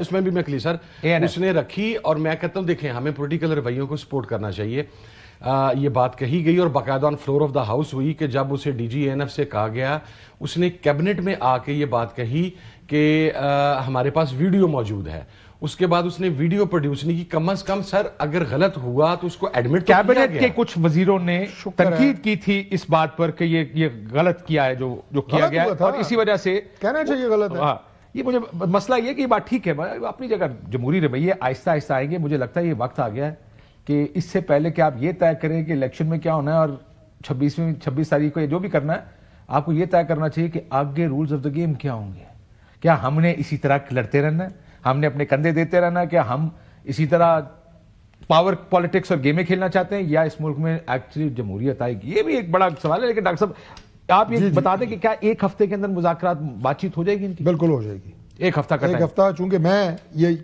[SPEAKER 2] اس میں بھی میں کلی سر اس نے رکھی. اور میں کہتا ہوں دیکھیں ہمیں پولیٹیکل رویوں کو سپورٹ کرنا چاہیے. یہ بات کہی گئی اور باقاعدہ on floor of the house ہوئی کہ جب اسے ڈی جی اے این ایف سے کہا گیا، اس نے کیبنٹ میں آ کے یہ بات کہی کہ ہمارے پاس ویڈیو موجود ہے. اس کے بعد اس نے ویڈیو پروڈیوس نہیں کی. کم از کم سر اگر غلط ہوا تو اس کو ایڈمٹ.
[SPEAKER 1] کیبنٹ کے کچھ وزیروں نے تنقید کی تھی اس بات پر کہ یہ غلط کیا ہے جو کیا گیا، اور اسی وجہ سے
[SPEAKER 3] کہنا چاہیے غلط ہے.
[SPEAKER 1] یہ مجھے مسئلہ یہ کہ یہ بات ٹھیک ہے، اپنی جگہ جمہوری رویے آہستہ آہستہ آئیں گے. مجھے لگتا ہے یہ وقت آ گیا ہے کہ اس سے پہلے کہ آپ یہ طے کریں کہ الیکشن میں کیا ہونا ہے اور 26 تاریخ کو جو بھی کرنا ہے، آپ کو یہ طے کرنا چاہیے کہ آگے رولز آف دا گیم کیا ہوں گے. کیا ہم نے اسی طرح لڑتے رہنا ہے؟ ہم نے اپنے کندھے دیتے رہنا ہے؟ کیا ہم اسی طرح پاور پالیٹکس اور گیمیں کھیلنا چاہتے ہیں، یا اس ملک میں ایکچولی جمہوریت آئے گی؟ یہ بھی ایک بڑا سوال ہے. لیکن ڈاکٹر صاحب آپ یہ بتا دیں کہ کیا ایک ہفتے کے اندر مذاکرات بات چیت ہو جائے گی ان کی؟
[SPEAKER 3] بالکل ہو جائے گی.
[SPEAKER 1] ایک ہفتہ کا
[SPEAKER 3] ایک ہفتہ. چونکہ میں یہ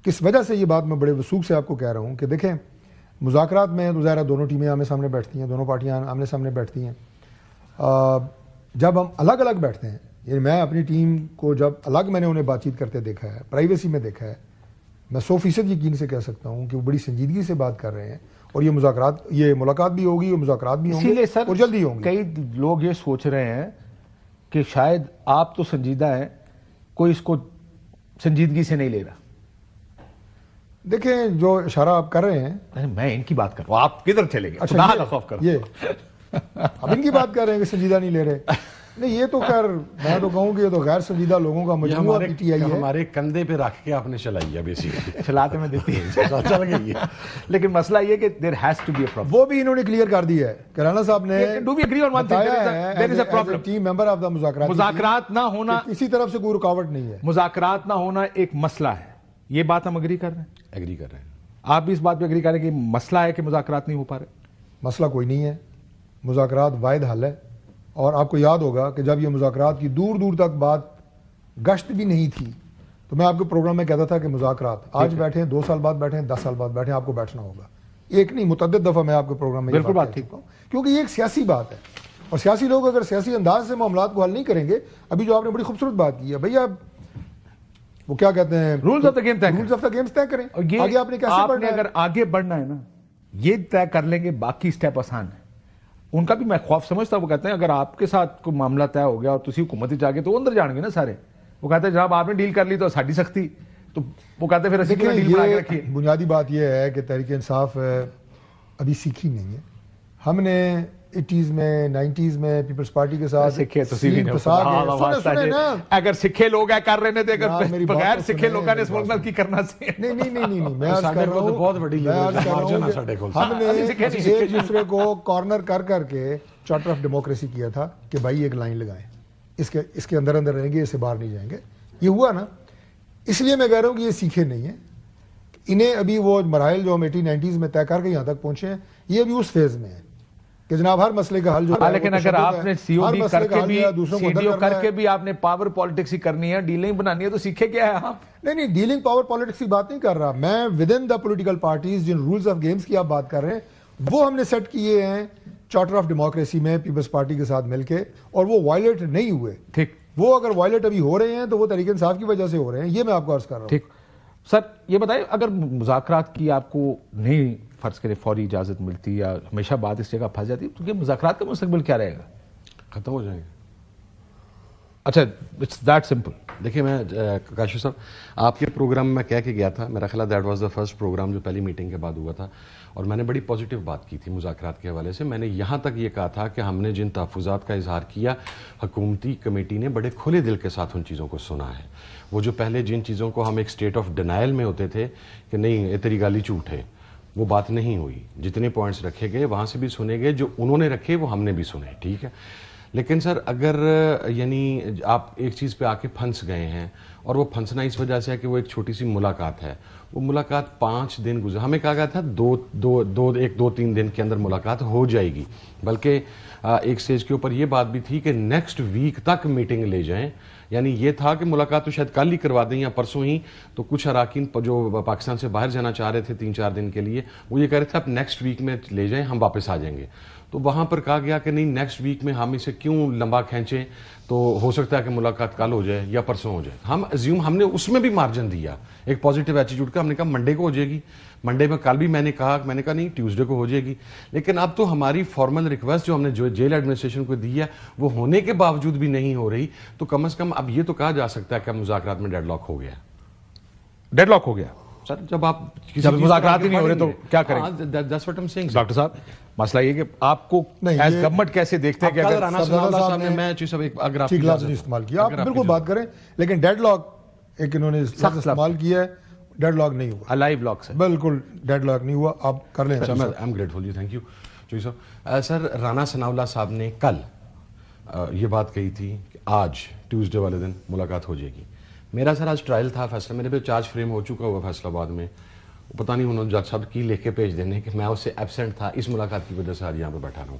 [SPEAKER 3] کس وجہ سے یہ بات میں بڑے وثوق سے آپ کو کہہ رہا ہوں کہ دیکھیں مذاکرات میں تو ظاہر دونوں ٹیمیں آمنے سامنے بیٹھتی ہیں، دونوں پارٹیاں آمنے سامنے بیٹھتی ہیں. جب ہم الگ الگ بیٹھتے ہیں، یعنی میں اپنی ٹیم کو جب الگ میں نے انہیں بات چیت کرتے دیکھا ہے، پرائیویسی میں دیکھا ہے، میں 100% یقین سے کہہ سکتا ہوں کہ وہ بڑی سنجیدگی سے بات کر رہے ہیں. اور یہ ملاقات بھی ہوگی اور مذاکرات بھی ہوں گے اور جلدی ہوں گے.
[SPEAKER 1] کئی لوگ یہ سوچ رہے ہیں کہ شاید آپ تو سنجیدہ ہیں، کوئی اس کو سنجیدگی سے نہیں لے رہا.
[SPEAKER 3] دیکھیں جو اشارہ آپ کر رہے ہیں،
[SPEAKER 1] میں ان کی بات کر رہا ہوں، آپ کدھر چلے گئے؟
[SPEAKER 3] اچھا یہ اب ان کی بات کر رہے ہیں کہ سنجیدہ نہیں لے رہے. نہیں یہ تو خیر میں تو کہوں کہ یہ تو غیر سنجیدہ لوگوں کا مجموعہ پی ٹی آئی ہے.
[SPEAKER 2] ہمارے کندھے پہ رکھ کے آپ نے چلائی ہے بیسیکلی.
[SPEAKER 1] چلاتے میں دیتی ہے چل گئی ہے. لیکن مسئلہ یہ کہ there has to be a problem.
[SPEAKER 3] وہ بھی انہوں نے کلیئر کر دیا ہے کہ رانا صاحب نے
[SPEAKER 1] do we agree on one thing? There is a problem.
[SPEAKER 3] Team member of the
[SPEAKER 1] مذاکرات نہ ہونا
[SPEAKER 3] کسی طرف سے کوئی رکاوٹ نہیں ہے.
[SPEAKER 1] مذاکرات نہ ہونا ایک مسئلہ ہے. یہ بات ہم اگری کر رہے ہیں؟
[SPEAKER 2] ایگری کر رہے ہیں.
[SPEAKER 1] آپ بھی اس بات پہ اگری کر رہے ہیں کہ مسئلہ ہے کہ مذاکرات نہیں ہو پا رہے؟
[SPEAKER 3] مسئلہ کوئی نہیں ہے. مذاکرات واحد حل ہے. اور آپ کو یاد ہوگا کہ جب یہ مذاکرات کی دور دور تک بات گشت بھی نہیں تھی تو میں آپ کے پروگرام میں کہتا تھا کہ مذاکرات آج بیٹھیں، 2 سال بعد بیٹھیں، 10 سال بعد بیٹھیں، آپ کو بیٹھنا ہوگا. ایک نہیں متعدد دفعہ میں آپ کے پروگرام میں
[SPEAKER 1] بالکل بات ٹھیک ہوں،
[SPEAKER 3] کیونکہ یہ ایک سیاسی بات ہے اور سیاسی لوگ اگر سیاسی انداز سے معاملات کو حل نہیں کریں گے. ابھی جو آپ نے بڑی خوبصورت بات کی ہے بھئی، آپ وہ کیا کہتے ہیں
[SPEAKER 1] رولز آف دا گیم
[SPEAKER 3] طے کریں. آگے آپ نے کیسے بڑھنا ہے؟
[SPEAKER 1] اگر آگے بڑھنا ہے نا یہ طے کر لیں گے، باقی سٹیپ آسان ہے. ان کا بھی میں خوف سمجھتا ہوں. وہ کہتے ہیں اگر آپ کے ساتھ کوئی معاملہ طے ہو گیا اور تسی حکومت جا کے تو اندر جان گے نا سارے. وہ کہتے ہیں جناب آپ نے ڈیل کر لی تو ساڈی سختی. تو وہ کہتے ہیں پھر اسی کی ڈیل بنا کے رکھیے.
[SPEAKER 3] بنیادی بات یہ ہے کہ تحریک انصاف ابھی سیکھی نہیں ہے. ہم نے 80s میں 90s میں پیپلز پارٹی کے ساتھ
[SPEAKER 1] اگر سکھے لوگ کر رہے تھے، اگر بغیر سکھے لوگوں نے اس ملک میں کی کرنا سے
[SPEAKER 3] نہیں میں بہت بڑی ہم نے ایک دوسرے کو کارنر کر کر کے چارٹر آف ڈیموکریسی کیا تھا کہ بھائی ایک لائن لگائیں، اس کے اندر رہیں گے، اس سے باہر نہیں جائیں گے. یہ ہوا نا. اس لیے میں کہہ رہا ہوں کہ یہ سیکھے نہیں ہیں. انہیں ابھی وہ مراحل جو ہم 80-90s میں طے کر کے یہاں تک پہنچے ہیں یہ ابھی اس فیز میں ہے کہ جناب ہر مسئلے کا حل جو ہے
[SPEAKER 1] لیکن اگر آپ نے سی او ڈی کر کے بھی سی ڈی او کر کے بھی آپ نے پاور پالیٹکس ہی کرنی ہے, ڈیلنگ بنانی ہے, تو سیکھے کیا ہے آپ؟
[SPEAKER 3] نہیں ڈیلنگ پاور پالیٹکس کی بات نہیں کر رہا میں, with in the political parties جن رولز آف گیمز کی آپ بات کر رہے ہیں وہ ہم نے سیٹ کیے ہیں چارٹر آف ڈیموکریسی میں پیپلز پارٹی کے ساتھ مل کے, اور وہ وائلیٹ نہیں ہوئے.
[SPEAKER 1] ٹھیک,
[SPEAKER 3] وہ اگر وائلیٹ ابھی ہو رہے ہیں تو وہ تحریک انصاف کی وجہ سے ہو رہے ہیں, یہ میں آپ کو عرض کر رہا ہوں.
[SPEAKER 1] ٹھیک سر, یہ بتائیں اگر مذاکرات کی آپ کو نہیں فرض کرے فوری اجازت ملتی یا ہمیشہ بات اس جگہ پھنس جاتی تو یہ مذاکرات کا مستقبل کیا رہے گا؟
[SPEAKER 2] ختم ہو جائیں گے.
[SPEAKER 1] اچھا, اٹس دیٹ سمپل.
[SPEAKER 2] دیکھیں میں کاشف صاحب آپ کے پروگرام میں کہہ کے گیا تھا, میرا خیال that was the first program جو پہلی میٹنگ کے بعد ہوا تھا, اور میں نے بڑی پازیٹیو بات کی تھی مذاکرات کے حوالے سے. میں نے یہاں تک یہ کہا تھا کہ ہم نے جن تحفظات کا اظہار کیا حکومتی کمیٹی نے بڑے کھلے دل کے ساتھ ان چیزوں کو سنا ہے. وہ جو پہلے جن چیزوں کو ہم ایک اسٹیٹ آف ڈینائل میں ہوتے تھے کہ نہیں یہ تیری گالی جھوٹ ہے, وہ بات نہیں ہوئی. جتنے پوائنٹس رکھے گئے وہاں سے بھی سنے گئے, جو انہوں نے رکھے وہ ہم نے بھی سنے. ٹھیک ہے, لیکن سر اگر یعنی آپ ایک چیز پہ آ کے پھنس گئے ہیں, اور وہ پھنسنا اس وجہ سے ہے کہ وہ ایک چھوٹی سی ملاقات ہے, وہ ملاقات 5 دن گزر, ہمیں کہا گیا تھا 2-3 دن کے اندر ملاقات ہو جائے گی, بلکہ ایک سٹیج کے اوپر یہ بات بھی تھی کہ نیکسٹ ویک تک میٹنگ لے جائیں. یعنی یہ تھا کہ ملاقات تو شاید کل ہی کروا دیں یا پرسوں ہی, تو کچھ اراکین جو پاکستان سے باہر جانا چاہ رہے تھے 3-4 دن کے لیے, وہ یہ کہہ رہے تھے آپ نیکسٹ ویک میں لے جائیں, ہم واپس آ جائیں گے. تو وہاں پر کہا گیا کہ نہیں نیکسٹ ویک میں ہم اسے کیوں لمبا کھینچیں, تو ہو سکتا ہے کہ ملاقات کل ہو جائے یا پرسوں ہو جائے. ہم نے اس میں بھی مارجن دیا ایک پازیٹیو ایٹیٹیوڈ کا, ہم نے کہا منڈے کو ہو جائے گی. منڈے میں کل بھی میں نے کہا نہیں ٹیوزڈے کو ہو جائے گی. لیکن اب تو ہماری فارمل ریکویسٹ جو ہم نے جیل ایڈمنسٹریشن کو دی ہے وہ ہونے کے باوجود بھی نہیں ہو رہی, تو کم از کم اب یہ تو کہا جا سکتا ہے کہ مذاکرات میں ڈیڈ لاک ہو گیا.
[SPEAKER 1] ڈیڈ لاک ہو گیا
[SPEAKER 2] سر, جب آپ
[SPEAKER 1] مذاکرات ہی نہیں ہو رہے تو کیا کریں؟ ڈاکٹر صاحب مسئلہ یہ کہ آپ کو ایز گورنمنٹ کیسے دیکھتے ہیں کہ اگر
[SPEAKER 2] رانا ثناء اللہ صاحب نے میں اگر آپ
[SPEAKER 3] استعمال کیا, آپ بالکل بات کریں, لیکن ڈیڈ لاک ایک انہوں نے استعمال کیا ہے, ڈیڈ لاک نہیں ہوا,
[SPEAKER 1] لائیو لاک سے
[SPEAKER 3] بالکل ڈیڈ لاک نہیں ہوا. آپ کر لیں.
[SPEAKER 2] آئی ایم گریٹفل جی, تھینک یو جی صاحب. سر رانا ثناء اللہ صاحب نے کل یہ بات کہی تھی کہ آج ٹیوزڈے والے دن ملاقات ہو جائے گی. میرا سر آج ٹرائل تھا, فیصلہ میرے پہ چارج فریم ہو چکا ہوا فیصلہ آباد میں, پتہ نہیں انہوں نے جج صاحب کی لکھ کے بھیج دینے کہ میں اس سے ایبسینٹ تھا, اس ملاقات کی وجہ سے آج یہاں پہ بیٹھا رہا ہوں.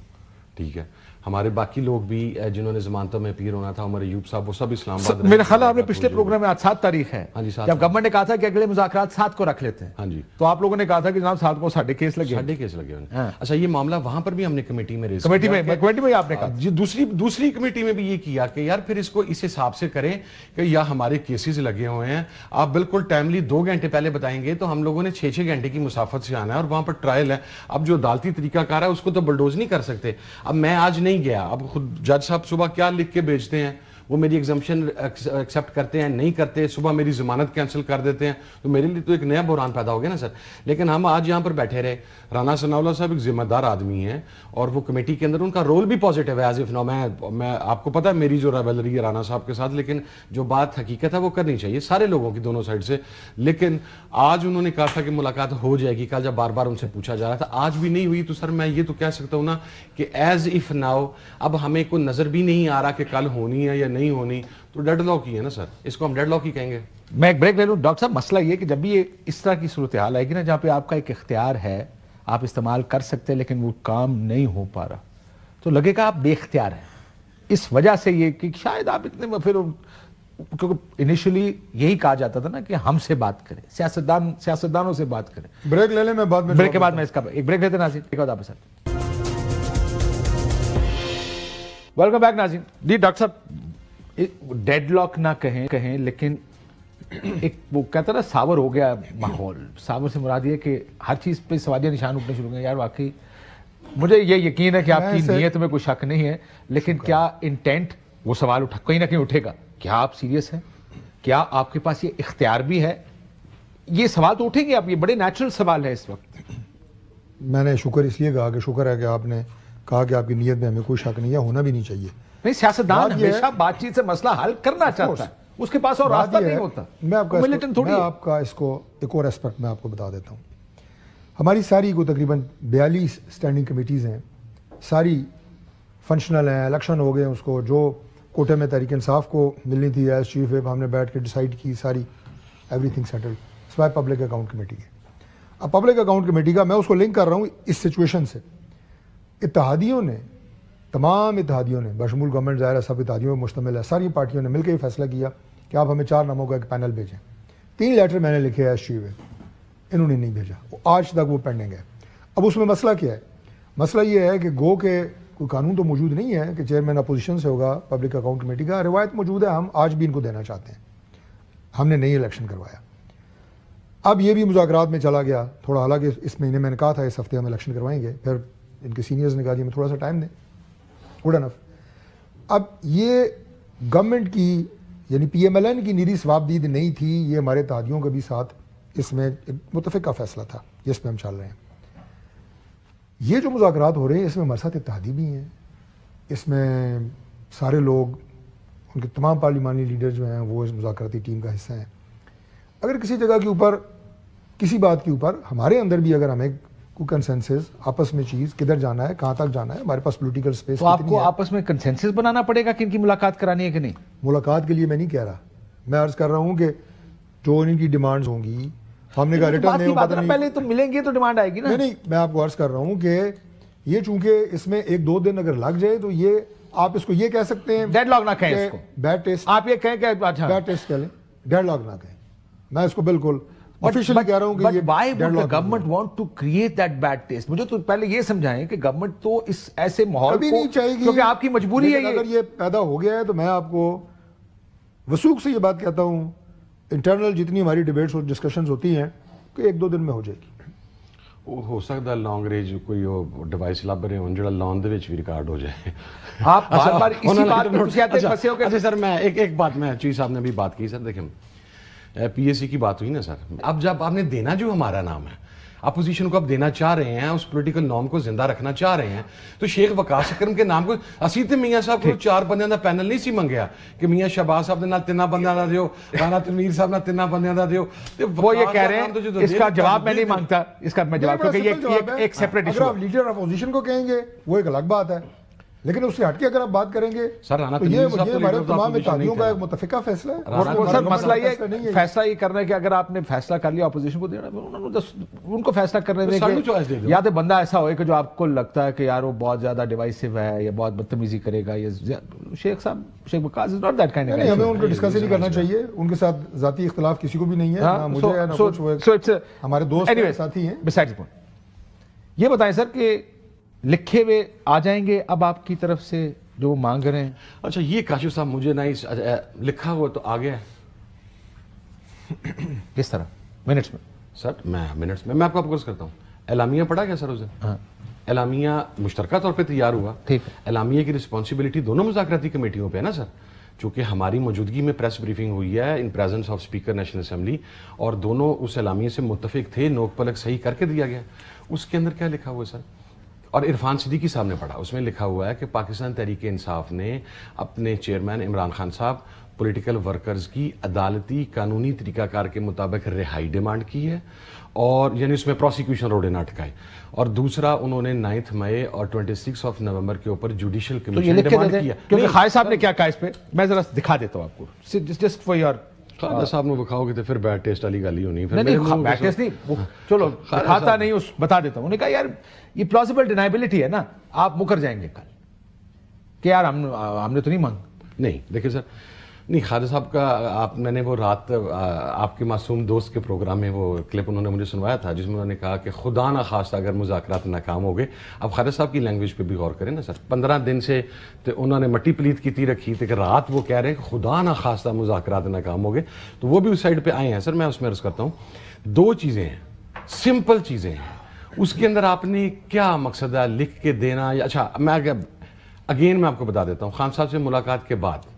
[SPEAKER 2] ٹھیک ہے, ہمارے باقی لوگ بھی جنہوں نے ضمانتوں میں اپیئر ہونا تھا, عمر ایوب صاحب, وہ سب اسلام آباد.
[SPEAKER 1] میرا خیال ہے آپ نے پچھلے پروگرام میں آج 7 تاریخ ہے, جب گورنمنٹ نے کہا تھا کہ اگلے مذاکرات 7 کو رکھ لیتے ہیں,
[SPEAKER 2] ہاں جی,
[SPEAKER 1] تو آپ لوگوں نے کہا تھا کہ جناب 7 کو ساڑھے کیس لگے
[SPEAKER 2] ہوئے. اچھا, یہ معاملہ وہاں پر بھی ہم نے کمیٹی میں ریز
[SPEAKER 1] کمیٹی میں آپ نے کہا
[SPEAKER 2] جی, دوسری کمیٹی میں بھی یہ کیا کہ یار پھر اس کو اس حساب سے کریں کہ یا ہمارے کیسز لگے ہوئے ہیں, آپ بالکل ٹائملی 2 گھنٹے پہلے بتائیں گے تو ہم لوگوں نے 6 گھنٹے کی مسافت سے آنا ہے, اور وہاں پر ٹرائل ہے. اب جو عدالتی طریقہ کار ہے اس کو تو بلڈوز نہیں کر سکتے. اب میں آج نہیں گیا, اب خود جج صاحب صبح کیا لکھ کے بھیجتے ہیں, وہ میری ایگزمپشن ایکسیپٹ کرتے ہیں نہیں کرتے, صبح میری ضمانت کینسل کر دیتے ہیں, تو میرے لیے تو ایک نیا بحران پیدا ہو گیا نا سر. لیکن ہم آج یہاں پر بیٹھے رہے, رانا ثناء اللہ صاحب ایک ذمہ دار آدمی ہیں, اور وہ کمیٹی کے اندر ان کا رول بھی پازیٹیو ہے ایز اف نو. میں آپ کو پتا ہے میری جو ریبلری ہے رانا صاحب کے ساتھ, لیکن جو بات حقیقت ہے وہ کرنی چاہیے سارے لوگوں کی دونوں سائڈ سے. لیکن آج انہوں نے کہا تھا کہ ملاقات ہو جائے گی, کل جب بار بار ان سے پوچھا جا رہا تھا آج بھی نہیں ہوئی, تو سر میں یہ تو کہہ سکتا ہوں نا کہ ایز اف ناؤ اب ہمیں کوئی نظر بھی نہیں آ رہا کہ کل ہونی ہے یا نہیں ہونی, تو ڈیڈ لاک ہی ہے نا سر, اس کو ہم ڈیڈ لاک ہی کہیں گے.
[SPEAKER 1] میں ایک بریک لے لوں. ڈاکٹر صاحب مسئلہ یہ کہ جب بھی اس طرح کی صورتحال آئے گی نا جہاں پہ آپ کا ایک اختیار ہے, آپ استعمال کر سکتے ہیں لیکن وہ کام نہیں ہو پا رہا, تو لگے گا آپ بے اختیار ہیں. اس وجہ سے یہ کہ شاید آپ اتنے پھر, کیونکہ انیشلی یہی کہا جاتا تھا نا کہ ہم سے بات کریں, سیاستدانوں سے بات کریں.
[SPEAKER 3] بریک لے لیں, میں بعد میں
[SPEAKER 1] بریک کے بعد میں اس کا ایک بریک لیتے ہیں ناظرین, ایک بعد آپ ساتھ. ویلکم بیک ناظرین. جی ڈاکٹر صاحب ڈیڈ لاک نہ کہیں لیکن ایک وہ کہتا نا ساور ہو گیا ماحول. ساور سے مراد یہ کہ ہر چیز پہ سوالیہ نشان اٹھنے شروع ہو گئے. یار واقعی مجھے یہ یقین ہے کہ آپ کی نیت میں کوئی شک نہیں ہے, لیکن کیا انٹینٹ وہ سوال کہیں نہ کہیں اٹھے گا, کیا آپ سیریس ہیں, کیا آپ کے پاس یہ اختیار بھی ہے, یہ سوال تو اٹھیں گے. آپ یہ بڑے نیچرل سوال ہے اس وقت.
[SPEAKER 3] میں نے شکر اس لیے کہا کہ شکر ہے کہ آپ نے کہا کہ آپ کی نیت میں ہمیں کوئی شک نہیں ہے, ہونا بھی نہیں چاہیے.
[SPEAKER 1] نہیں, سیاستدان ہمیشہ بات چیت سے مسئلہ حل کرنا چاہتا ہے, اس کے پاس اور راستہ نہیں ہوتا.
[SPEAKER 3] میں آپ کا اس کو ایک اور ایسپیکٹ میں آپ کو بتا دیتا ہوں. ہماری ساری کو تقریباً 42 اسٹینڈنگ کمیٹیز ہیں, ساری فنکشنل ہیں, الیکشن ہو گئے, اس کو جو کوٹے میں تحریک انصاف کو ملنی تھی ایز چیف ویپ ہم نے بیٹھ کے ڈیسائیڈ کی, ساری ایوری تھنگ سیٹل, سوائے پبلک اکاؤنٹ کمیٹی کے. اب پبلک اکاؤنٹ کمیٹی کا میں اس کو لنک کر رہا ہوں اس سچویشن سے. اتحادیوں نے, تمام اتحادیوں نے, بشمول گورنمنٹ ظاہر ہے سب اتحادیوں میں مشتمل ہے, ساری پارٹیوں نے مل کے یہ فیصلہ کیا کہ آپ ہمیں 4 ناموں کا ایک پینل بھیجیں. 3 لیٹر میں نے لکھے ہیں ایس میں, انہوں نے نہیں بھیجا, آج تک وہ پینڈنگ ہے. اب اس میں مسئلہ کیا ہے؟ مسئلہ یہ ہے کہ گو کہ کوئی قانون تو موجود نہیں ہے کہ چیئرمین اپوزیشن سے ہوگا پبلک اکاؤنٹ کمیٹی کا, روایت موجود ہے, ہم آج بھی ان کو دینا چاہتے ہیں, ہم نے نئی الیکشن کروایا. اب یہ بھی مذاکرات میں چلا گیا تھوڑا, حالانکہ اس مہینے میں نے کہا تھا اس ہفتے ہم الیکشن کروائیں گے, پھر ان کے سینئرز نے کہا جی ہمیں تھوڑا سا ٹائم دیں, گڈ انف. اب یہ گورنمنٹ کی یعنی پی ایم ایل این کی نیری ثوابدید نہیں تھی, یہ ہمارے اتحادیوں کے بھی ساتھ اس میں متفقہ فیصلہ تھا جس پہ ہم چل رہے ہیں. یہ جو مذاکرات ہو رہے ہیں اس میں ہمارے ساتھ اتحادی بھی ہیں, اس میں سارے لوگ, ان کے تمام پارلیمانی لیڈر جو ہیں وہ اس مذاکراتی ٹیم کا حصہ ہیں. اگر کسی جگہ کے اوپر کسی بات کے اوپر ہمارے اندر بھی اگر ہمیں کوئی کنسنسس آپس میں چیز کدھر جانا ہے, کہاں تک جانا ہے, ہمارے پاس پولیٹیکل اسپیس,
[SPEAKER 1] تو آپ کو آپس میں کنسنسس بنانا پڑے گا کہ ان کی ملاقات کرانی ہے کہ نہیں؟
[SPEAKER 3] ملاقات کے لیے میں نہیں کہہ رہا, میں عرض کر رہا ہوں کہ جو ان کی ڈیمانڈز ہوں گی, ہم نے کہا ریٹرن نہیں,
[SPEAKER 1] پہلے تو ملیں گے تو ڈیمانڈ آئے گی نا.
[SPEAKER 3] نہیں, میں آپ کو عرض کر رہا ہوں کہ یہ چونکہ اس میں 1-2 دن اگر لگ جائے تو یہ آپ اس کو یہ کہہ سکتے ہیں
[SPEAKER 1] ڈیڈ لاک نہ کہیں اس کو,
[SPEAKER 3] بیڈ ٹیسٹ,
[SPEAKER 1] آپ یہ کہیں کہ
[SPEAKER 3] بیڈ ٹیسٹ کہہ لیں, ڈیڈ لاک نہ کہیں. میں اس کو بالکل آفیشلی کہہ رہا ہوں کہ یہ
[SPEAKER 1] why would the government want to create that bad taste؟ مجھے تو پہلے یہ سمجھائیں کہ گورنمنٹ تو اس ایسے ماحول
[SPEAKER 3] کبھی نہیں چاہے گی,
[SPEAKER 1] کیونکہ آپ کی مجبوری ہے.
[SPEAKER 3] اگر یہ پیدا ہو گیا ہے تو میں آپ کو وثوق سے یہ بات کہتا ہوں, انٹرنل جتنی ہماری ڈیبیٹس اور ڈسکشنز ہوتی ہیں کہ 1-2 دن میں ہو جائے گی.
[SPEAKER 2] ہو سکتا ہے لانگ رینج کوئی ڈیوائس لب رہے ہوں جڑا لان دے وچ بھی ریکارڈ ہو جائے.
[SPEAKER 1] آپ بار بار اسی بات پہ پوچھتے پھنسے ہو کہ
[SPEAKER 2] اچھا سر, میں ایک بات, میں چیز صاحب نے بھی بات کی سر, دیکھیں پی ایس سی کی بات ہوئی نا سر, اب جب آپ نے دینا جو ہمارا نام ہے اپوزیشن کو اب دینا چاہ رہے ہیں, اس پولیٹیکل نارم کو زندہ رکھنا چاہ رہے ہیں, تو شیخ وقاص اکرم کے نام کو اسی تے میاں صاحب کو 4 بندیاں دا پینل نہیں سی منگیا کہ میاں شہباز صاحب دے نال 3 بندیاں دا دیو, رانا تنویر صاحب نال 3 بندیاں دا دیو.
[SPEAKER 1] وہ یہ کہہ رہے ہیں, اس کا جواب میں نہیں مانگتا, اس کا میں جواب, کیونکہ یہ ایک سیپریٹ ایشو ہے.
[SPEAKER 3] اگر آپ لیڈر اپوزیشن کو کہیں گے وہ ایک الگ بات ہے, لیکن اس سے ہٹ کے اگر آپ بات کریں گے تو یہ ہمارے تمام اتحادیوں کا ایک متفقہ فیصلہ ہے.
[SPEAKER 1] اور سر مسئلہ یہ فیصلہ یہ کرنا ہے کہ اگر آپ نے فیصلہ کر لیا اپوزیشن کو دینا, ان کو فیصلہ کرنے دیں کہ یا تو بندہ ایسا ہوئے کہ جو آپ کو لگتا ہے کہ یار وہ بہت زیادہ ڈیوائسو ہے یا بہت بدتمیزی کرے گا, یا شیخ صاحب, شیخ وقاص از ناٹ دیٹ کائنڈ.
[SPEAKER 3] نہیں, ہمیں ان کو ڈسکس نہیں کرنا چاہیے, ان کے ساتھ ذاتی اختلاف کسی کو بھی نہیں ہے, نہ مجھے ہے نہ کچھ, ہمارے دوست ہیں, ساتھی ہیں.
[SPEAKER 1] بسائڈ پوائنٹ یہ بتائیں سر کہ لکھے ہوئے آ جائیں گے اب آپ کی طرف سے جو وہ مانگ رہے ہیں؟
[SPEAKER 2] اچھا یہ کاشف صاحب مجھے نہیں لکھا ہوا تو آ گیا ہے.
[SPEAKER 1] کس طرح؟ منٹس میں
[SPEAKER 2] سر, میں منٹس میں آپ کو اپوز کرتا ہوں. اعلامیہ پڑھا گیا سر اس دن, اعلامیہ مشترکہ طور پہ تیار ہوا.
[SPEAKER 1] ٹھیک,
[SPEAKER 2] اعلامیہ کی رسپانسبلٹی دونوں مذاکراتی کمیٹیوں پہ ہے نا سر, چونکہ ہماری موجودگی میں پریس بریفنگ ہوئی ہے in presence of speaker National Assembly, اور دونوں اس اعلامیے سے متفق تھے, نوک پلک صحیح کر کے دیا گیا. اس کے اندر کیا لکھا ہوا ہے سر؟ اور عرفان صدیقی صاحب نے پڑھا, اس میں لکھا ہوا ہے کہ پاکستان تحریک انصاف نے اپنے چیئرمین عمران خان صاحب پولیٹیکل ورکرز کی عدالتی قانونی طریقہ کار کے مطابق رہائی ڈیمانڈ کی ہے, اور یعنی اس میں پروسیکیوشن روڈے نہ اٹکائے. اور دوسرا انہوں نے 9 مئی اور 26 نومبر کے اوپر جوڈیشل کمیشن ڈیمانڈ کیا.
[SPEAKER 1] کیونکہ خالد صاحب نے کیا کہا اس پہ, میں ذرا دکھا دیتا ہوں آپ کو, جسٹ فار یور.
[SPEAKER 2] خالد صاحب نے دکھاؤ گے تو پھر بیڈ ٹیسٹ والی گالی ہونی.
[SPEAKER 1] نہیں, بیڈ ٹیسٹ نہیں, چلو دکھاتا نہیں, اس بتا دیتا ہوں. انہوں نے کہا یار یہ پلازیبل ڈینائبلٹی ہے نا, آپ مکر جائیں گے کل کہ یار ہم نے تو نہیں مانگ.
[SPEAKER 2] نہیں دیکھیں سر, نہیں خالد صاحب کا میں نے وہ رات آپ کے معصوم دوست کے پروگرام میں وہ کلپ انہوں نے مجھے سنوایا تھا, جس میں انہوں نے کہا کہ خدا نہ خواستہ اگر مذاکرات ناکام ہو گئے. اب خالد صاحب کی لینگویج پہ بھی غور کریں نا سر, 15 دن سے تو انہوں نے مٹی پلیت کی رکھی تھی کہ رات وہ کہہ رہے ہیں کہ خدا نہ خواستہ مذاکرات ناکام ہو گئے, تو وہ بھی اس سائڈ پہ آئے ہیں. سر میں اس میں عرض کرتا ہوں 2 چیزیں ہیں, سمپل چیزیں ہیں, اس کے اندر آپ نے کیا مقصد ہے لکھ کے دینا. اچھا میں اگین میں آپ کو بتا دیتا ہوں, خان صاحب سے ملاقات کے بعد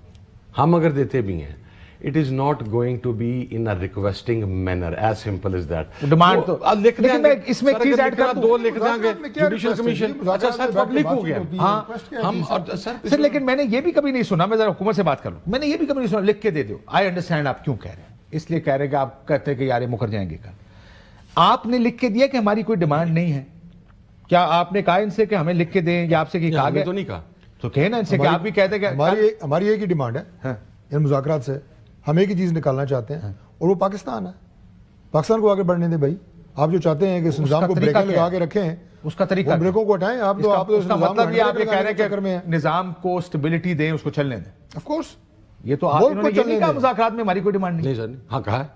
[SPEAKER 2] ہم اگر دیتے بھی ہیں, it is not going to be in a requesting manner, as simple as that.
[SPEAKER 1] Demand تو
[SPEAKER 2] لکھ دیں گے,
[SPEAKER 1] اس میں چیز ایڈ کر
[SPEAKER 2] دوں, 2 لکھ دیں گے جوڈیشل کمیشن. اچھا سر پبلک ہو گیا. ہاں ہم
[SPEAKER 1] سر, لیکن میں نے یہ بھی کبھی نہیں سنا, میں ذرا حکومت سے بات کر لوں, میں نے یہ بھی کبھی نہیں سنا لکھ کے دے دو. آئی انڈرسٹینڈ آپ کیوں کہہ رہے ہیں, اس لیے کہہ رہے ہیں کہ آپ کہتے ہیں کہ یار مکر جائیں گے کل. آپ نے لکھ کے دیا کہ ہماری کوئی ڈیمانڈ نہیں ہے, کیا آپ نے کہا ان سے کہ ہمیں لکھ کے دیں, یا آپ سے کہا گیا؟
[SPEAKER 2] تو نہیں کہا,
[SPEAKER 1] تو کہے نا ان سے کہ آپ بھی کہتے ہیں کہ
[SPEAKER 3] ہماری ایک ہی ڈیمانڈ ہے ان مذاکرات سے, ہم ایک ہی چیز نکالنا چاہتے ہیں, اور وہ پاکستان ہے. پاکستان کو آگے بڑھنے دیں بھائی, آپ جو چاہتے ہیں کہ اس نظام کو بریکیں لگا کے رکھیں,
[SPEAKER 1] اس کا طریقہ
[SPEAKER 3] بریکوں کو ہٹائیں. آپ تو
[SPEAKER 1] اس کا مطلب یہ آپ یہ کہہ رہے ہیں کہ نظام کو اسٹیبلٹی دیں, اس کو چلنے دیں.
[SPEAKER 3] آف کورس
[SPEAKER 1] یہ تو آپ نے یہ نہیں کہا مذاکرات میں ہماری کوئی ڈیمانڈ نہیں.
[SPEAKER 2] سر ہاں کہا ہے,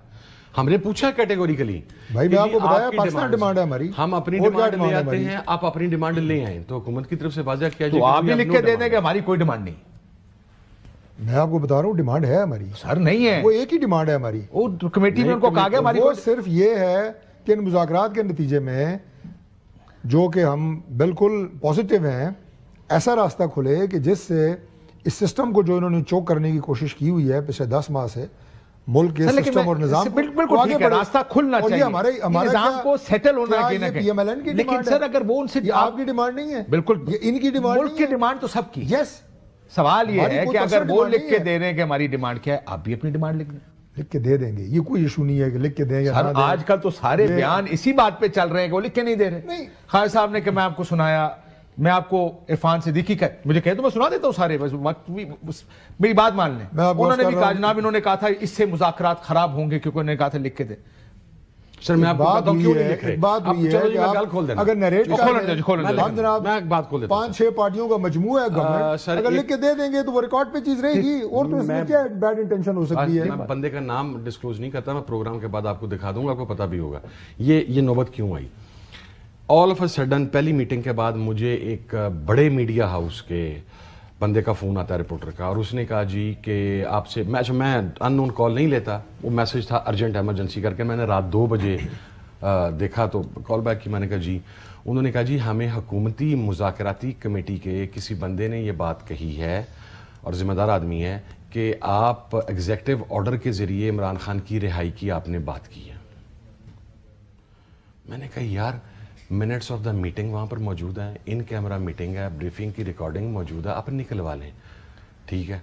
[SPEAKER 2] ہم نے پوچھا کیٹیگوریکلی.
[SPEAKER 3] بھائی میں آپ کو بتایا پاکستان ڈیمانڈ ہے ہماری,
[SPEAKER 2] ہم اپنی ڈیمانڈ لے آتے ہیں, آپ اپنی ڈیمانڈ لے آئیں تو حکومت کی طرف سے واضح کیا جائے.
[SPEAKER 1] تو آپ بھی لکھ کے دے دیں کہ ہماری کوئی ڈیمانڈ نہیں.
[SPEAKER 3] میں آپ کو بتا رہا ہوں ڈیمانڈ ہے ہماری.
[SPEAKER 1] سر نہیں ہے,
[SPEAKER 3] وہ ایک ہی ڈیمانڈ ہے ہماری.
[SPEAKER 1] وہ کمیٹی میں ان کو کہا گیا ہماری
[SPEAKER 3] وہ صرف یہ ہے کہ ان مذاکرات کے نتیجے میں جو کہ ہم بالکل پازیٹیو ہیں, ایسا راستہ کھلے کہ جس سے اس سسٹم کو جو انہوں نے چوک کرنے کی کوشش کی ہوئی ہے پچھلے 10 ماہ سے, ملک کے سسٹم اور نظام
[SPEAKER 1] بالکل ٹھیک ہے, راستہ کھلنا چاہیے, نظام کو سیٹل ہونا چاہیے.
[SPEAKER 3] پی ایم ایل این کی
[SPEAKER 1] لیکن سر اگر وہ ان سے
[SPEAKER 3] آپ کی ڈیمانڈ نہیں ہے,
[SPEAKER 1] بالکل
[SPEAKER 3] یہ ان کی ڈیمانڈ,
[SPEAKER 1] ملک کی ڈیمانڈ تو سب کی.
[SPEAKER 3] یس,
[SPEAKER 1] سوال یہ ہے کہ اگر وہ لکھ کے دے رہے ہیں کہ ہماری ڈیمانڈ کیا ہے, آپ بھی اپنی ڈیمانڈ لکھ دیں.
[SPEAKER 3] لکھ کے دے دیں گے, یہ کوئی ایشو نہیں ہے کہ لکھ کے دیں یا نہ دیں.
[SPEAKER 1] آج کل تو سارے بیان اسی بات پہ چل رہے ہیں کہ وہ لکھ کے نہیں دے رہے. خالد صاحب نے کہ میں آپ کو سنایا, میں آپ کو عرفان صدیقی کا مجھے کہے تو میں سنا دیتا ہوں سارے, میری بات مان لیں. انہوں نے بھی کہا جناب, انہوں نے کہا تھا اس سے مذاکرات خراب ہوں گے کیونکہ انہوں نے کہا تھا لکھ کے دے.
[SPEAKER 2] سر میں آپ کو بتاتا ہوں کیوں نہیں لکھ رہے.
[SPEAKER 3] بات یہ ہے کہ آپ اگر نریٹ ہم جناب
[SPEAKER 2] میں ایک بات کھول دیتا ہوں,
[SPEAKER 3] 5-6 پارٹیوں کا مجموعہ ہے گورنمنٹ, اگر لکھ کے دے دیں گے تو وہ ریکارڈ پہ چیز رہے گی, اور تو اس میں کیا بیڈ انٹینشن ہو سکتی ہے.
[SPEAKER 2] میں بندے کا نام ڈسکلوز نہیں کرتا, میں پروگرام کے بعد آپ کو دکھا دوں گا, آپ کو پتہ بھی ہوگا یہ نوبت کیوں آئی. آل آف اے سڈن پہلی میٹنگ کے بعد مجھے ایک بڑے میڈیا ہاؤس کے بندے کا فون آتا ہے, رپورٹر کا, اور اس نے کہا جی کہ آپ سے میں ان نون کال نہیں لیتا, وہ میسج تھا ارجنٹ ایمرجنسی کر کے, میں نے رات 2 بجے دیکھا تو کال بیک کی. میں نے کہا جی, انہوں نے کہا جی ہمیں حکومتی مذاکراتی کمیٹی کے کسی بندے نے یہ بات کہی ہے, اور ذمہ دار آدمی ہے, کہ آپ ایگزیکٹو آرڈر کے ذریعے عمران خان کی رہائی کی آپ نے بات کی ہے. میں نے کہا یار منٹس آف دا میٹنگ وہاں پر موجود ہیں, ان کیمرہ میٹنگ ہے, بریفنگ کی ریکارڈنگ موجود ہے, آپ نکلوا لیں. ٹھیک ہے,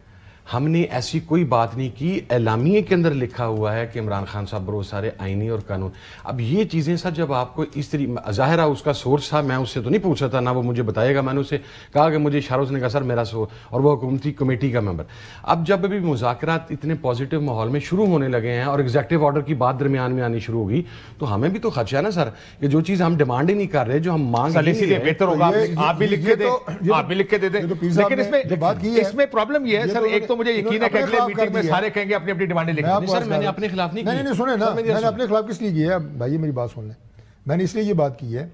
[SPEAKER 2] ہم نے ایسی کوئی بات نہیں کی. اعلامیے کے اندر لکھا ہوا ہے کہ عمران خان صاحب بروز سارے آئینی اور قانون. اب یہ چیزیں سر جب آپ کو اس طریقے, ظاہر ہے اس کا سورس تھا, میں اس سے تو نہیں پوچھا تھا, نہ وہ مجھے بتائے گا, میں نے اسے کہا کہ مجھے اشاروں سے نے کہا سر میرا اور وہ حکومتی کمیٹی کا ممبر. اب جب ابھی مذاکرات اتنے پازیٹیو ماحول میں شروع ہونے لگے ہیں اور ایگزیکٹو آرڈر کی بات درمیان میں آنی شروع ہوگی, تو ہمیں بھی تو خدشہ ہے نا سر, کہ جو چیز ہم ڈیمانڈ ہی نہیں کر رہے, جو ہم مانگ رہے ہیں,
[SPEAKER 1] بہتر ہوگا آپ بھی لکھ کے دیں, آپ بھی لکھ کے دے دیں. لیکن اس میں پرابلم یہ ہے سر, ایک تو مجھے یقین ہے کہ میٹنگ میں سارے کہیں گے اپنی اپنی ڈیمانڈیں لکھ دیں.
[SPEAKER 2] سر میں نے اپنے خلاف نہیں کی.
[SPEAKER 3] نہیں سنیں نا, میں نے اپنے خلاف کس لیے کی ہے بھائی, میری بات سن لیں. میں نے اس لیے یہ بات کی ہے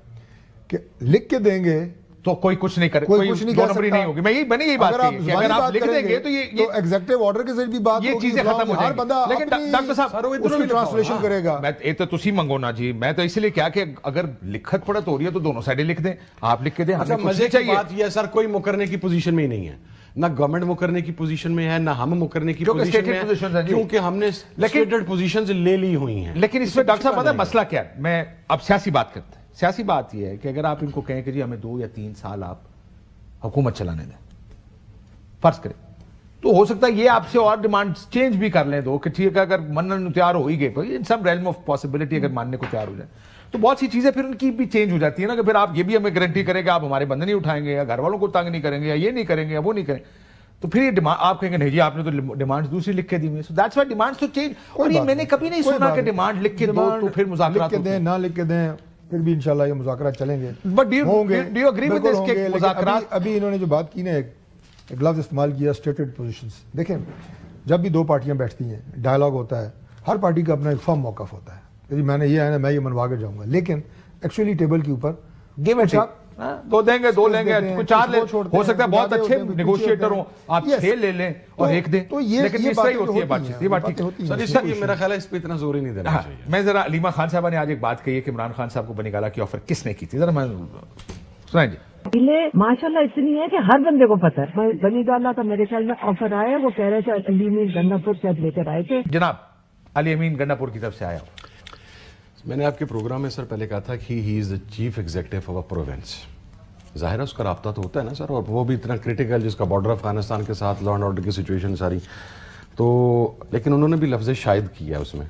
[SPEAKER 3] کہ لکھ کے دیں گے
[SPEAKER 1] تو کوئی کچھ نہیں کرے, کوئی کچھ نہیں ہوگی. میں نے یہی بات کی کہ اگر آپ لکھ دیں گے تو یہ
[SPEAKER 3] ایگزیکٹو آرڈر کے ذریعے بھی بات ہوگی,
[SPEAKER 1] یہ چیزیں ختم ہو جائیں گی. لیکن ڈاکٹر صاحب
[SPEAKER 3] اس کی ٹرانسلیشن کرے گا.
[SPEAKER 1] یہ تو تسی منگو نا جی, میں تو اس لیے کیا کہ اگر لکھت پڑھت ہو رہی ہے تو دونوں سائڈیں لکھ دیں, آپ لکھ کے دیں.
[SPEAKER 2] اچھا مزے کی بات یہ ہے سر, کوئی مکرنے کی پوزیشن میں ہی نہیں ہے, نہ گورنمنٹ مکرنے کی پوزیشن میں ہے, نہ ہم مکرنے کی پوزیشن میں ہیں, کیونکہ ہم نے اسٹیٹڈ پوزیشنز لے لی ہوئی ہیں.
[SPEAKER 1] لیکن اس میں ڈاکٹر صاحب پتہ ہے مسئلہ کیا ہے, میں اب سیاسی بات کرتے ہیں. سیاسی بات یہ ہے کہ اگر آپ ان کو کہیں کہ جی ہمیں 2 یا 3 سال آپ حکومت چلانے دیں, فرض کریں, تو ہو سکتا ہے یہ آپ سے اور ڈیمانڈ چینج بھی کر لیں 2 کہ ٹھیک ہے اگر منن تیار ہو ہی گئے, ان سم ریلم آف پاسبلٹی اگر ماننے کو تیار ہو جائے تو بہت سی چیزیں پھر ان کی بھی چینج ہو جاتی ہے نا, کہ پھر آپ یہ بھی ہمیں گارنٹی کریں کہ آپ ہمارے بندے نہیں اٹھائیں گے, یا گھر والوں کو تنگ نہیں کریں گے, یا یہ نہیں کریں گے, یا وہ نہیں کریں, تو پھر یہ آپ کہیں گے نہیں جی آپ نے تو ڈیمانڈ دوسری لکھ کے دی ہوئی. سو دیٹس وائی ڈیمانڈز تو چینج. اور یہ میں نے کبھی نہیں سنا کہ ڈیمانڈ لکھ کے دو تو پھر مذاکرات
[SPEAKER 3] لکھ کے دیں, نہ لکھ کے دیں, پھر بھی انشاءاللہ یہ مذاکرات چلیں گے.
[SPEAKER 1] But do you agree with this کہ مذاکرات
[SPEAKER 3] ابھی انہوں نے جو بات کی نا, ایک لفظ استعمال کیا اسٹیٹڈ پوزیشنز. دیکھیں جب بھی 2 پارٹیاں بیٹھتی ہیں, ڈائلاگ ہوتا ہے, ہر پارٹی کا اپنا ایک فرم موقف ہوتا ہے کہ جی میں نے یہ ہے نا, میں یہ منوا کے جاؤں گا, لیکن ایکچولی ٹیبل کے اوپر
[SPEAKER 1] گیو اینڈ ٹیک, 2 دیں گے 2 لیں گے, کچھ 4 لیں, ہو سکتا ہے بہت اچھے نیگوشیٹر ہوں, آپ 6 لے لیں اور 1 دیں, لیکن یہ صحیح ہوتی ہے بات چیت. یہ بات ٹھیک ہے
[SPEAKER 2] سر, یہ میرا خیال ہے اس پہ اتنا زور ہی نہیں دینا چاہیے.
[SPEAKER 1] میں ذرا علیمہ خان صاحبہ نے آج ایک بات کہی ہے کہ عمران خان صاحب کو بنگالہ کی آفر کس نے کی تھی, ذرا میں سنائیں جی.
[SPEAKER 4] ماشاءاللہ اتنی ہے کہ ہر بندے کو پتہ ہے. بنگالہ کا میرے خیال میں آفر آیا, وہ کہہ رہے تھے علی امین گنڈا پور سے لے کر آئے تھے.
[SPEAKER 1] جناب علی امین گنڈا پور کی طرف سے آیا.
[SPEAKER 2] میں نے آپ کے پروگرام میں سر پہلے کہا تھا کہ he is the chief executive of a province. ظاہر ہے اس کا رابطہ تو ہوتا ہے نا سر, اور وہ بھی اتنا کرٹیکل, جس کا بارڈر افغانستان کے ساتھ لا اینڈ آرڈر کی سچویشن ساری, تو لیکن انہوں نے بھی لفظ شاید کیا اس میں,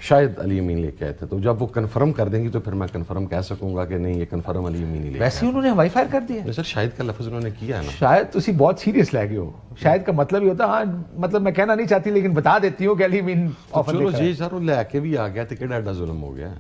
[SPEAKER 2] شاید علی امین لے کے آئے تھے. تو جب وہ کنفرم کر دیں گی تو پھر میں کنفرم کہہ سکوں گا کہ نہیں یہ کنفرم علی امین ہی لے.
[SPEAKER 1] ویسے انہوں نے ہوائی فائر کر دیا
[SPEAKER 2] سر, شاید کا لفظ انہوں نے کیا ہے نا.
[SPEAKER 1] شاید تسی بہت سیریس لے گئے ہو. شاید کا مطلب یہ ہوتا, ہاں مطلب میں کہنا نہیں چاہتی لیکن بتا دیتی ہوں کہ علی امین
[SPEAKER 2] چلو جی سر, وہ لے کے بھی آ گیا تو کیڑا ایڈا ظلم ہو گیا.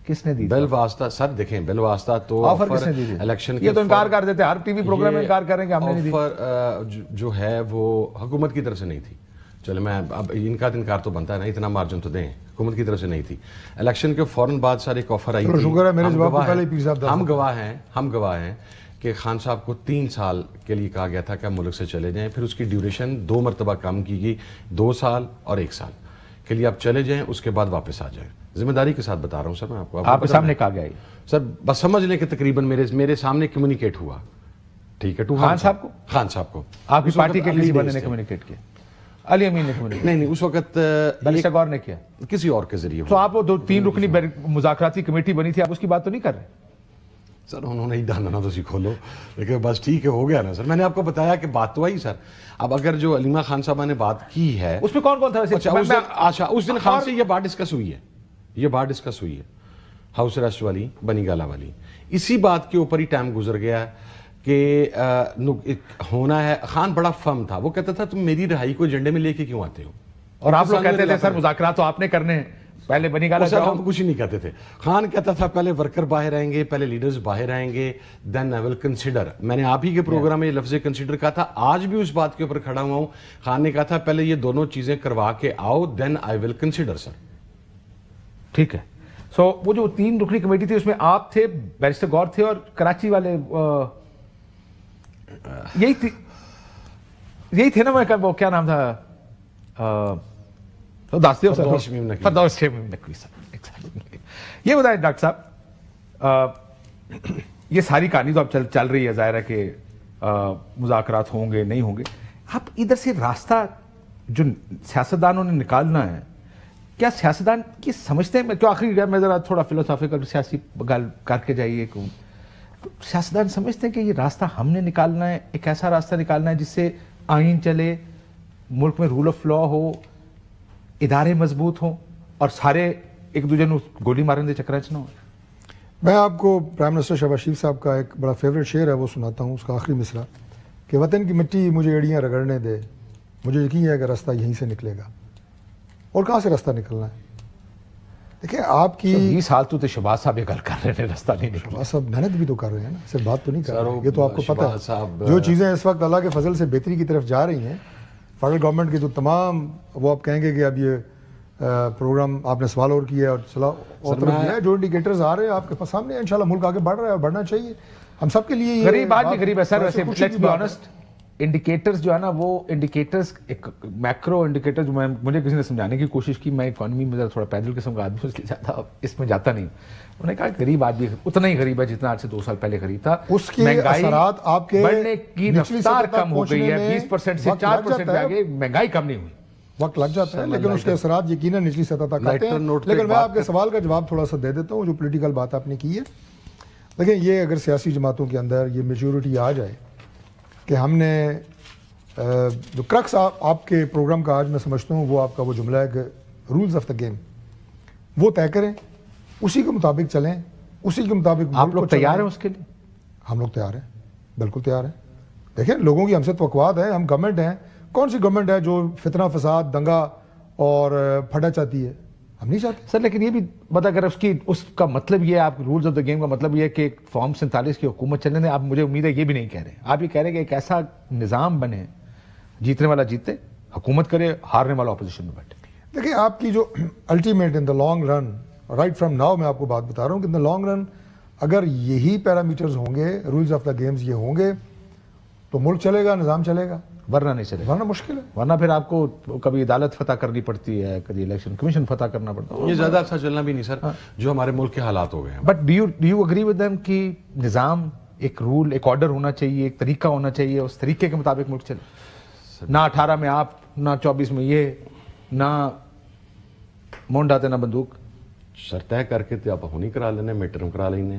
[SPEAKER 1] کس نے دی؟
[SPEAKER 2] بل واسطہ سر دیکھیں، بل واسطہ تو
[SPEAKER 1] آفر کس نے دی تھی؟
[SPEAKER 2] الیکشن
[SPEAKER 1] یہ تو انکار کر دیتے، ہر ٹی وی پروگرام میں انکار کر رہے ہیں کہ ہم نے نہیں دی۔
[SPEAKER 2] آفر جو ہے وہ حکومت کی طرف سے نہیں تھی۔ چلے میں اب ان کا انکار تو بنتا ہے نا، اتنا مارجن تو دیں، حکومت کی طرف سے نہیں تھی۔ الیکشن کے فوراً بعد سر ایک آفر آئی تھی،
[SPEAKER 3] شکر ہے میرے جواب کو پہلے پیر صاحب
[SPEAKER 2] ہم گواہ ہیں کہ خان صاحب کو 3 سال کے لیے کہا گیا تھا کہ آپ ملک سے چلے جائیں، پھر اس کی ڈیوریشن 2 مرتبہ کم کی گئی، 2 سال اور 1 سال کے لیے آپ چلے جائیں، اس کے بعد واپس آ جائیں۔ ذمہ داری کے ساتھ بتا رہا ہوں سر میں آپ کو،
[SPEAKER 1] آپ کے سامنے کہا گیا
[SPEAKER 2] سر، بس سمجھ لیں کہ تقریباً میرے سامنے کمیونیکیٹ ہوا، ٹھیک ہے،
[SPEAKER 1] خان صاحب کو
[SPEAKER 2] آپ
[SPEAKER 1] کی پارٹی کے کسی بندے نے کمیونیکیٹ کیا؟ علی امین نے کمیونیکیٹ؟
[SPEAKER 2] نہیں اس وقت
[SPEAKER 1] بیرسٹر گور نے کیا
[SPEAKER 2] کسی اور کے ذریعے۔
[SPEAKER 1] تو آپ وہ 3 رکنی مذاکراتی کمیٹی بنی تھی، آپ اس کی بات تو نہیں کر رہے؟
[SPEAKER 2] سر انہوں نے ہی ڈالنا تو سیکھو لو، لیکن بس ٹھیک ہے، ہو گیا نا سر، میں نے آپ کو بتایا کہ بات تو آئی سر۔ اب اگر جو علیمہ خان صاحبہ نے بات کی ہے
[SPEAKER 1] اس میں کون تھا ویسے؟
[SPEAKER 2] اچھا اس دن خان سے یہ بات ڈسکس ہوئی ہے ہاؤس ارسٹ والی، بنی گالا والی، اسی بات کے اوپر ہی ٹائم گزر گیا کہ ہونا ہے۔ خان بڑا فرم تھا، وہ کہتا تھا تم میری رہائی کو ایجنڈے میں لے کے کیوں آتے ہو؟
[SPEAKER 1] اور آپ لوگ کہتے تھے سر مذاکرات تو آپ نے کرنے ہیں، پہلے بنی گالا
[SPEAKER 2] سر ہم کچھ نہیں کہتے تھے۔ خان کہتا تھا پہلے ورکر باہر آئیں گے، پہلے لیڈرز باہر آئیں گے، دین آئی ول کنسیڈر۔ میں نے آپ ہی کے پروگرام میں یہ لفظ کنسیڈر کہا تھا، آج بھی اس بات کے اوپر کھڑا ہوا ہوں۔ خان نے کہا تھا پہلے یہ دونوں چیزیں کروا کے آؤ، دین آئی ول کنسیڈر سر۔
[SPEAKER 1] ٹھیک ہے، سو وہ جو 3 رکنی کمیٹی تھی اس میں آپ تھے، بیرسٹر گور تھے، اور کراچی والے یہی تھے نا، وہ کیا نام تھا، فردوس شمیم نقوی صاحب۔ یہ بتائیں ڈاکٹر صاحب، یہ ساری کہانی تو اب چل رہی ہے، ظاہر ہے کہ مذاکرات ہوں گے نہیں ہوں گے، آپ ادھر سے راستہ جو سیاستدانوں نے نکالنا ہے، کیا سیاستدان یہ سمجھتے ہیں؟ تو آخری میں ذرا تھوڑا فلسافیکل سیاسی گل کر کے جائیے، سیاستدان سمجھتے ہیں کہ یہ راستہ ہم نے نکالنا ہے، ایک ایسا راستہ نکالنا ہے جس سے آئین چلے، ملک میں رول آف لا ہو، ادارے مضبوط ہوں، اور سارے ایک دوسرے کو گولی مارن دے چکر نہ ہو؟
[SPEAKER 3] میں آپ کو پرائم منسٹر شہباز شریف صاحب کا ایک بڑا فیوریٹ شعر ہے، وہ سناتا ہوں، اس کا آخری مصرع کہ وطن کی مٹی مجھے ایڑیاں رگڑنے دے، مجھے یقین ہے کہ راستہ یہیں سے نکلے گا۔ اور کہاں سے راستہ نکلنا ہے؟ دیکھیں آپ کی
[SPEAKER 1] 20 سال تو شہباز صاحب یہ گل کر رہے ہیں، راستہ نہیں نکلا۔
[SPEAKER 3] شہباز صاحب محنت بھی تو کر رہے ہیں نا، صرف بات تو نہیں کر رہے، یہ تو آپ کو پتہ ہے۔ جو چیزیں اس وقت اللہ کے فضل سے بہتری کی طرف جا رہی ہیں، فیڈرل گورنمنٹ کی جو تمام، وہ آپ کہیں گے کہ اب یہ پروگرام آپ نے سوال اور کیا ہے اور چلا اور طرف ہے، جو انڈیکیٹرز آ رہے ہیں آپ کے سامنے، انشاءاللہ ملک آگے بڑھ رہا ہے اور بڑھنا چاہیے ہم سب کے لیے۔
[SPEAKER 1] غریب آج بھی غریب ہے سر، ویسے لیٹس بی آنسٹ، انڈیکیٹرز جو ہے نا، وہ انڈیکیٹرز ایک میکرو انڈیکیٹر جو مجھے کسی نے سمجھانے کی کوشش کی، میں اکانومی میں تھوڑا پیدل قسم کا آدمی، اس لیے زیادہ اس میں جاتا نہیں، انہوں نے کہا غریب آج بھی اتنا ہی غریب ہے جتنا آج سے 2 سال پہلے غریب تھا۔
[SPEAKER 3] اس کے اثرات آپ کے
[SPEAKER 1] بڑھنے کی رفتار کم ہو گئی ہے، 20% سے 4% پہ آگے، مہنگائی کم نہیں ہوئی،
[SPEAKER 3] وقت لگ جاتا ہے، لیکن اس کے اثرات یقیناً نچلی سطح تک آتے ہیں۔ لیکن میں آپ کے سوال کا جواب تھوڑا سا دے دیتا ہوں، جو پولیٹیکل بات آپ نے کی ہے۔ دیکھیں یہ اگر سیاسی جماعتوں کے اندر یہ میچورٹی آ جائے کہ ہم نے جو کرکس آپ کے پروگرام کا آج میں سمجھتا ہوں وہ آپ کا وہ جملہ ہے کہ رولز آف دا گیم وہ طے کریں، اسی کے مطابق چلیں، اسی کے مطابق
[SPEAKER 1] آپ لوگ تیار ہیں اس کے لیے؟
[SPEAKER 3] ہم لوگ تیار ہیں، بالکل تیار ہیں۔ دیکھیں لوگوں کی ہم سے توقعات ہیں، ہم گورنمنٹ ہیں، کون سی گورنمنٹ ہے جو فتنہ فساد دنگا اور پھٹا چاہتی ہے؟ ہم نہیں چاہتے
[SPEAKER 1] سر۔ لیکن یہ بھی بتا کر اس کا مطلب یہ ہے، آپ رولز آف دا گیم کا مطلب یہ ہے کہ فارم 47 کی حکومت چلنے دیں، آپ مجھے امید ہے یہ بھی نہیں کہہ رہے، آپ یہ کہہ رہے ہیں کہ ایک ایسا نظام بنے جیتنے والا جیتے، حکومت کرے، ہارنے والا اپوزیشن میں بیٹھے۔
[SPEAKER 3] دیکھیں آپ کی جو ultimate in the long run, right from now میں آپ کو بات بتا رہا ہوں کہ ان دا لانگ رن اگر یہی پیرامیٹرز ہوں گے، رولز آف دا گیمز یہ ہوں گے تو ملک چلے گا، نظام چلے گا،
[SPEAKER 1] ورنہ نہیں چلے گا،
[SPEAKER 3] ورنہ مشکل ہے،
[SPEAKER 1] ورنہ پھر آپ کو کبھی عدالت فتح کرنی پڑتی ہے، کبھی الیکشن کمیشن فتح کرنا پڑتا ہے،
[SPEAKER 2] یہ زیادہ اچھا چلنا بھی نہیں سر، جو ہمارے ملک کے حالات ہو گئے ہیں۔
[SPEAKER 1] But do you agree with them کہ نظام، ایک رول، ایک آرڈر ہونا چاہیے، ایک طریقہ ہونا چاہیے، اس طریقے کے مطابق ملک چلے، نہ 18 میں آپ، نہ 24 میں یہ، نہ مونڈ آتے نہ بندوق؟
[SPEAKER 2] سر طے کر کے تو آپ ہونی کرا لینے، میڈ ٹرم کرا لینے،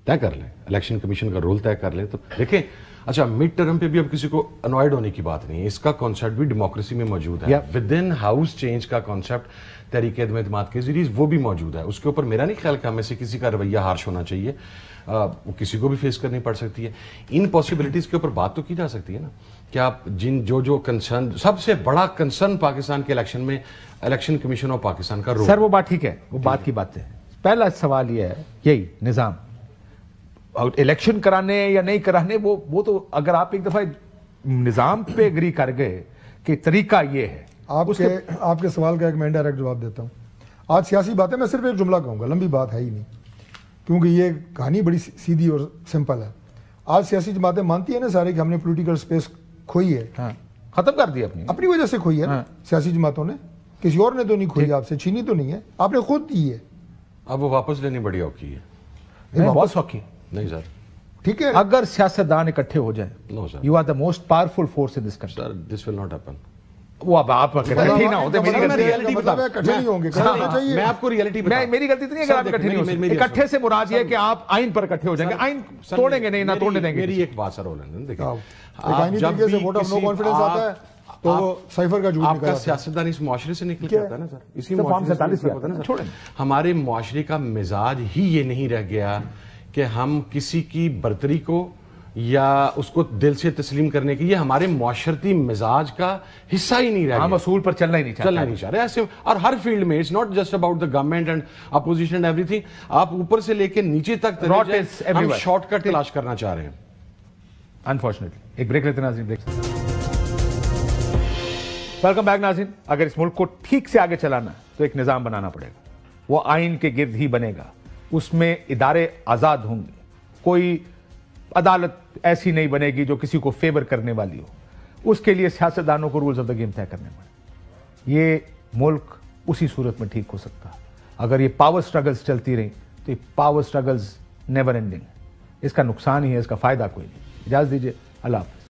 [SPEAKER 2] طے کر لیں، الیکشن کمیشن کا رول طے کر لیں۔ تو دیکھیں اچھا مڈ ٹرم پہ بھی اب کسی کو انوائڈ ہونے کی بات نہیں ہے, اس کا کانسیپٹ بھی ڈیموکریسی میں موجود ہے. ود ان ہاؤس چینج کا کانسیپٹ تحریک عدم اعتماد کے ذریعے وہ بھی موجود ہے. اس کے اوپر میرا نہیں خیال کہ ہمیں سے کسی کا رویہ ہارش ہونا چاہیے, کسی کو بھی فیس کرنی پڑ سکتی ہے. ان پاسبلٹیز کے اوپر بات تو کی جا سکتی ہے نا کہ آپ جو کنسرن, سب سے بڑا کنسرن پاکستان کے الیکشن میں الیکشن کمیشن آف پاکستان کا رول.
[SPEAKER 1] سر وہ بات ٹھیک ہے, وہ بات کی بات ہے. پہلا سوال یہ ہے یہی نظام, الیکشن کرانے یا نہیں کرانے, وہ تو اگر آپ ایک دفعہ نظام پہ اگری کر گئے کہ طریقہ یہ ہے.
[SPEAKER 3] آپ کے سوال کا ایک میں ڈائریکٹ جواب دیتا ہوں. آج سیاسی باتیں, میں صرف ایک جملہ کہوں گا, لمبی بات ہے ہی نہیں کیونکہ یہ کہانی بڑی سیدھی اور سمپل ہے. آج سیاسی جماعتیں مانتی ہیں نا سارے کہ ہم نے پولیٹیکل سپیس کھوئی ہے,
[SPEAKER 1] ختم کر دی اپنی
[SPEAKER 3] وجہ سے کھوئی ہے نا سیاسی جماعتوں نے, کسی اور نے تو نہیں کھوئی, آپ سے چھینی تو نہیں ہے, آپ نے خود دی ہے.
[SPEAKER 2] اب وہ واپس لینی بڑی اوکھی ہے.
[SPEAKER 1] بہت سوکھی
[SPEAKER 2] نہیں سر,
[SPEAKER 3] ٹھیک ہے,
[SPEAKER 1] اگر سیاستدان اکٹھے ہو جائیں,
[SPEAKER 2] no sir,
[SPEAKER 1] you are the most powerful force in this country.
[SPEAKER 2] Sir this will not happen.
[SPEAKER 1] وہ اب آپ اکٹھے نہ ہوتے, میری غلطی
[SPEAKER 3] میں
[SPEAKER 2] آپ کو ریئلٹی
[SPEAKER 1] میری غلطی نہیں ہے اگر آپ اکٹھے نہیں ہو سکتے. اکٹھے سے مراد یہ ہے کہ آپ آئین پر اکٹھے ہو جائیں گے, آئین توڑیں گے نہیں, نہ توڑنے دیں گے.
[SPEAKER 2] میری ایک بات سر ہولن, دیکھیں
[SPEAKER 3] جب بھی ووٹ آف نو کانفیڈنس آتا ہے تو وہ سائفر کا جھوٹ
[SPEAKER 2] آپ
[SPEAKER 3] نکلتا
[SPEAKER 2] کا
[SPEAKER 3] ہے.
[SPEAKER 2] سیاستدان اس معاشرے سے نکل کے آتا ہے نا سر, اسی معاشرے سے ہوتا ہے نا سر. ہمارے معاشرے کا مزاج ہی یہ نہیں رہ گیا کہ ہم کسی کی برتری کو یا اس کو دل سے تسلیم کرنے کی, یہ ہمارے معاشرتی مزاج کا حصہ ہی نہیں رہ گیا.
[SPEAKER 1] ہم اصول پر چلنا ہی نہیں
[SPEAKER 2] چاہ رہے ایسے. اور ہر فیلڈ میں it's not just about the government and opposition and ایوری تھنگ, آپ اوپر سے لے کے نیچے تک ہم شارٹ کٹ تلاش کرنا چاہ رہے ہیں.
[SPEAKER 1] انفارچونیٹلی. ایک بریک لیتے ناظرین, بریک. ویلکم بیک ناظرین. اگر اس ملک کو ٹھیک سے آگے چلانا تو ایک نظام بنانا پڑے گا, وہ آئین کے گرد ہی بنے گا, اس میں ادارے آزاد ہوں گے, کوئی عدالت ایسی نہیں بنے گی جو کسی کو فیور کرنے والی ہو. اس کے لیے سیاستدانوں کو رولز آف دا گیم طے کرنے پڑے. یہ ملک اسی صورت میں ٹھیک ہو سکتا. اگر یہ پاور سٹرگلز چلتی رہیں تو یہ پاور سٹرگلز نیور اینڈنگ. اس کا نقصان ہی ہے, اس کا فائدہ کوئی نہیں. اجازت دیجیے, اللہ حافظ.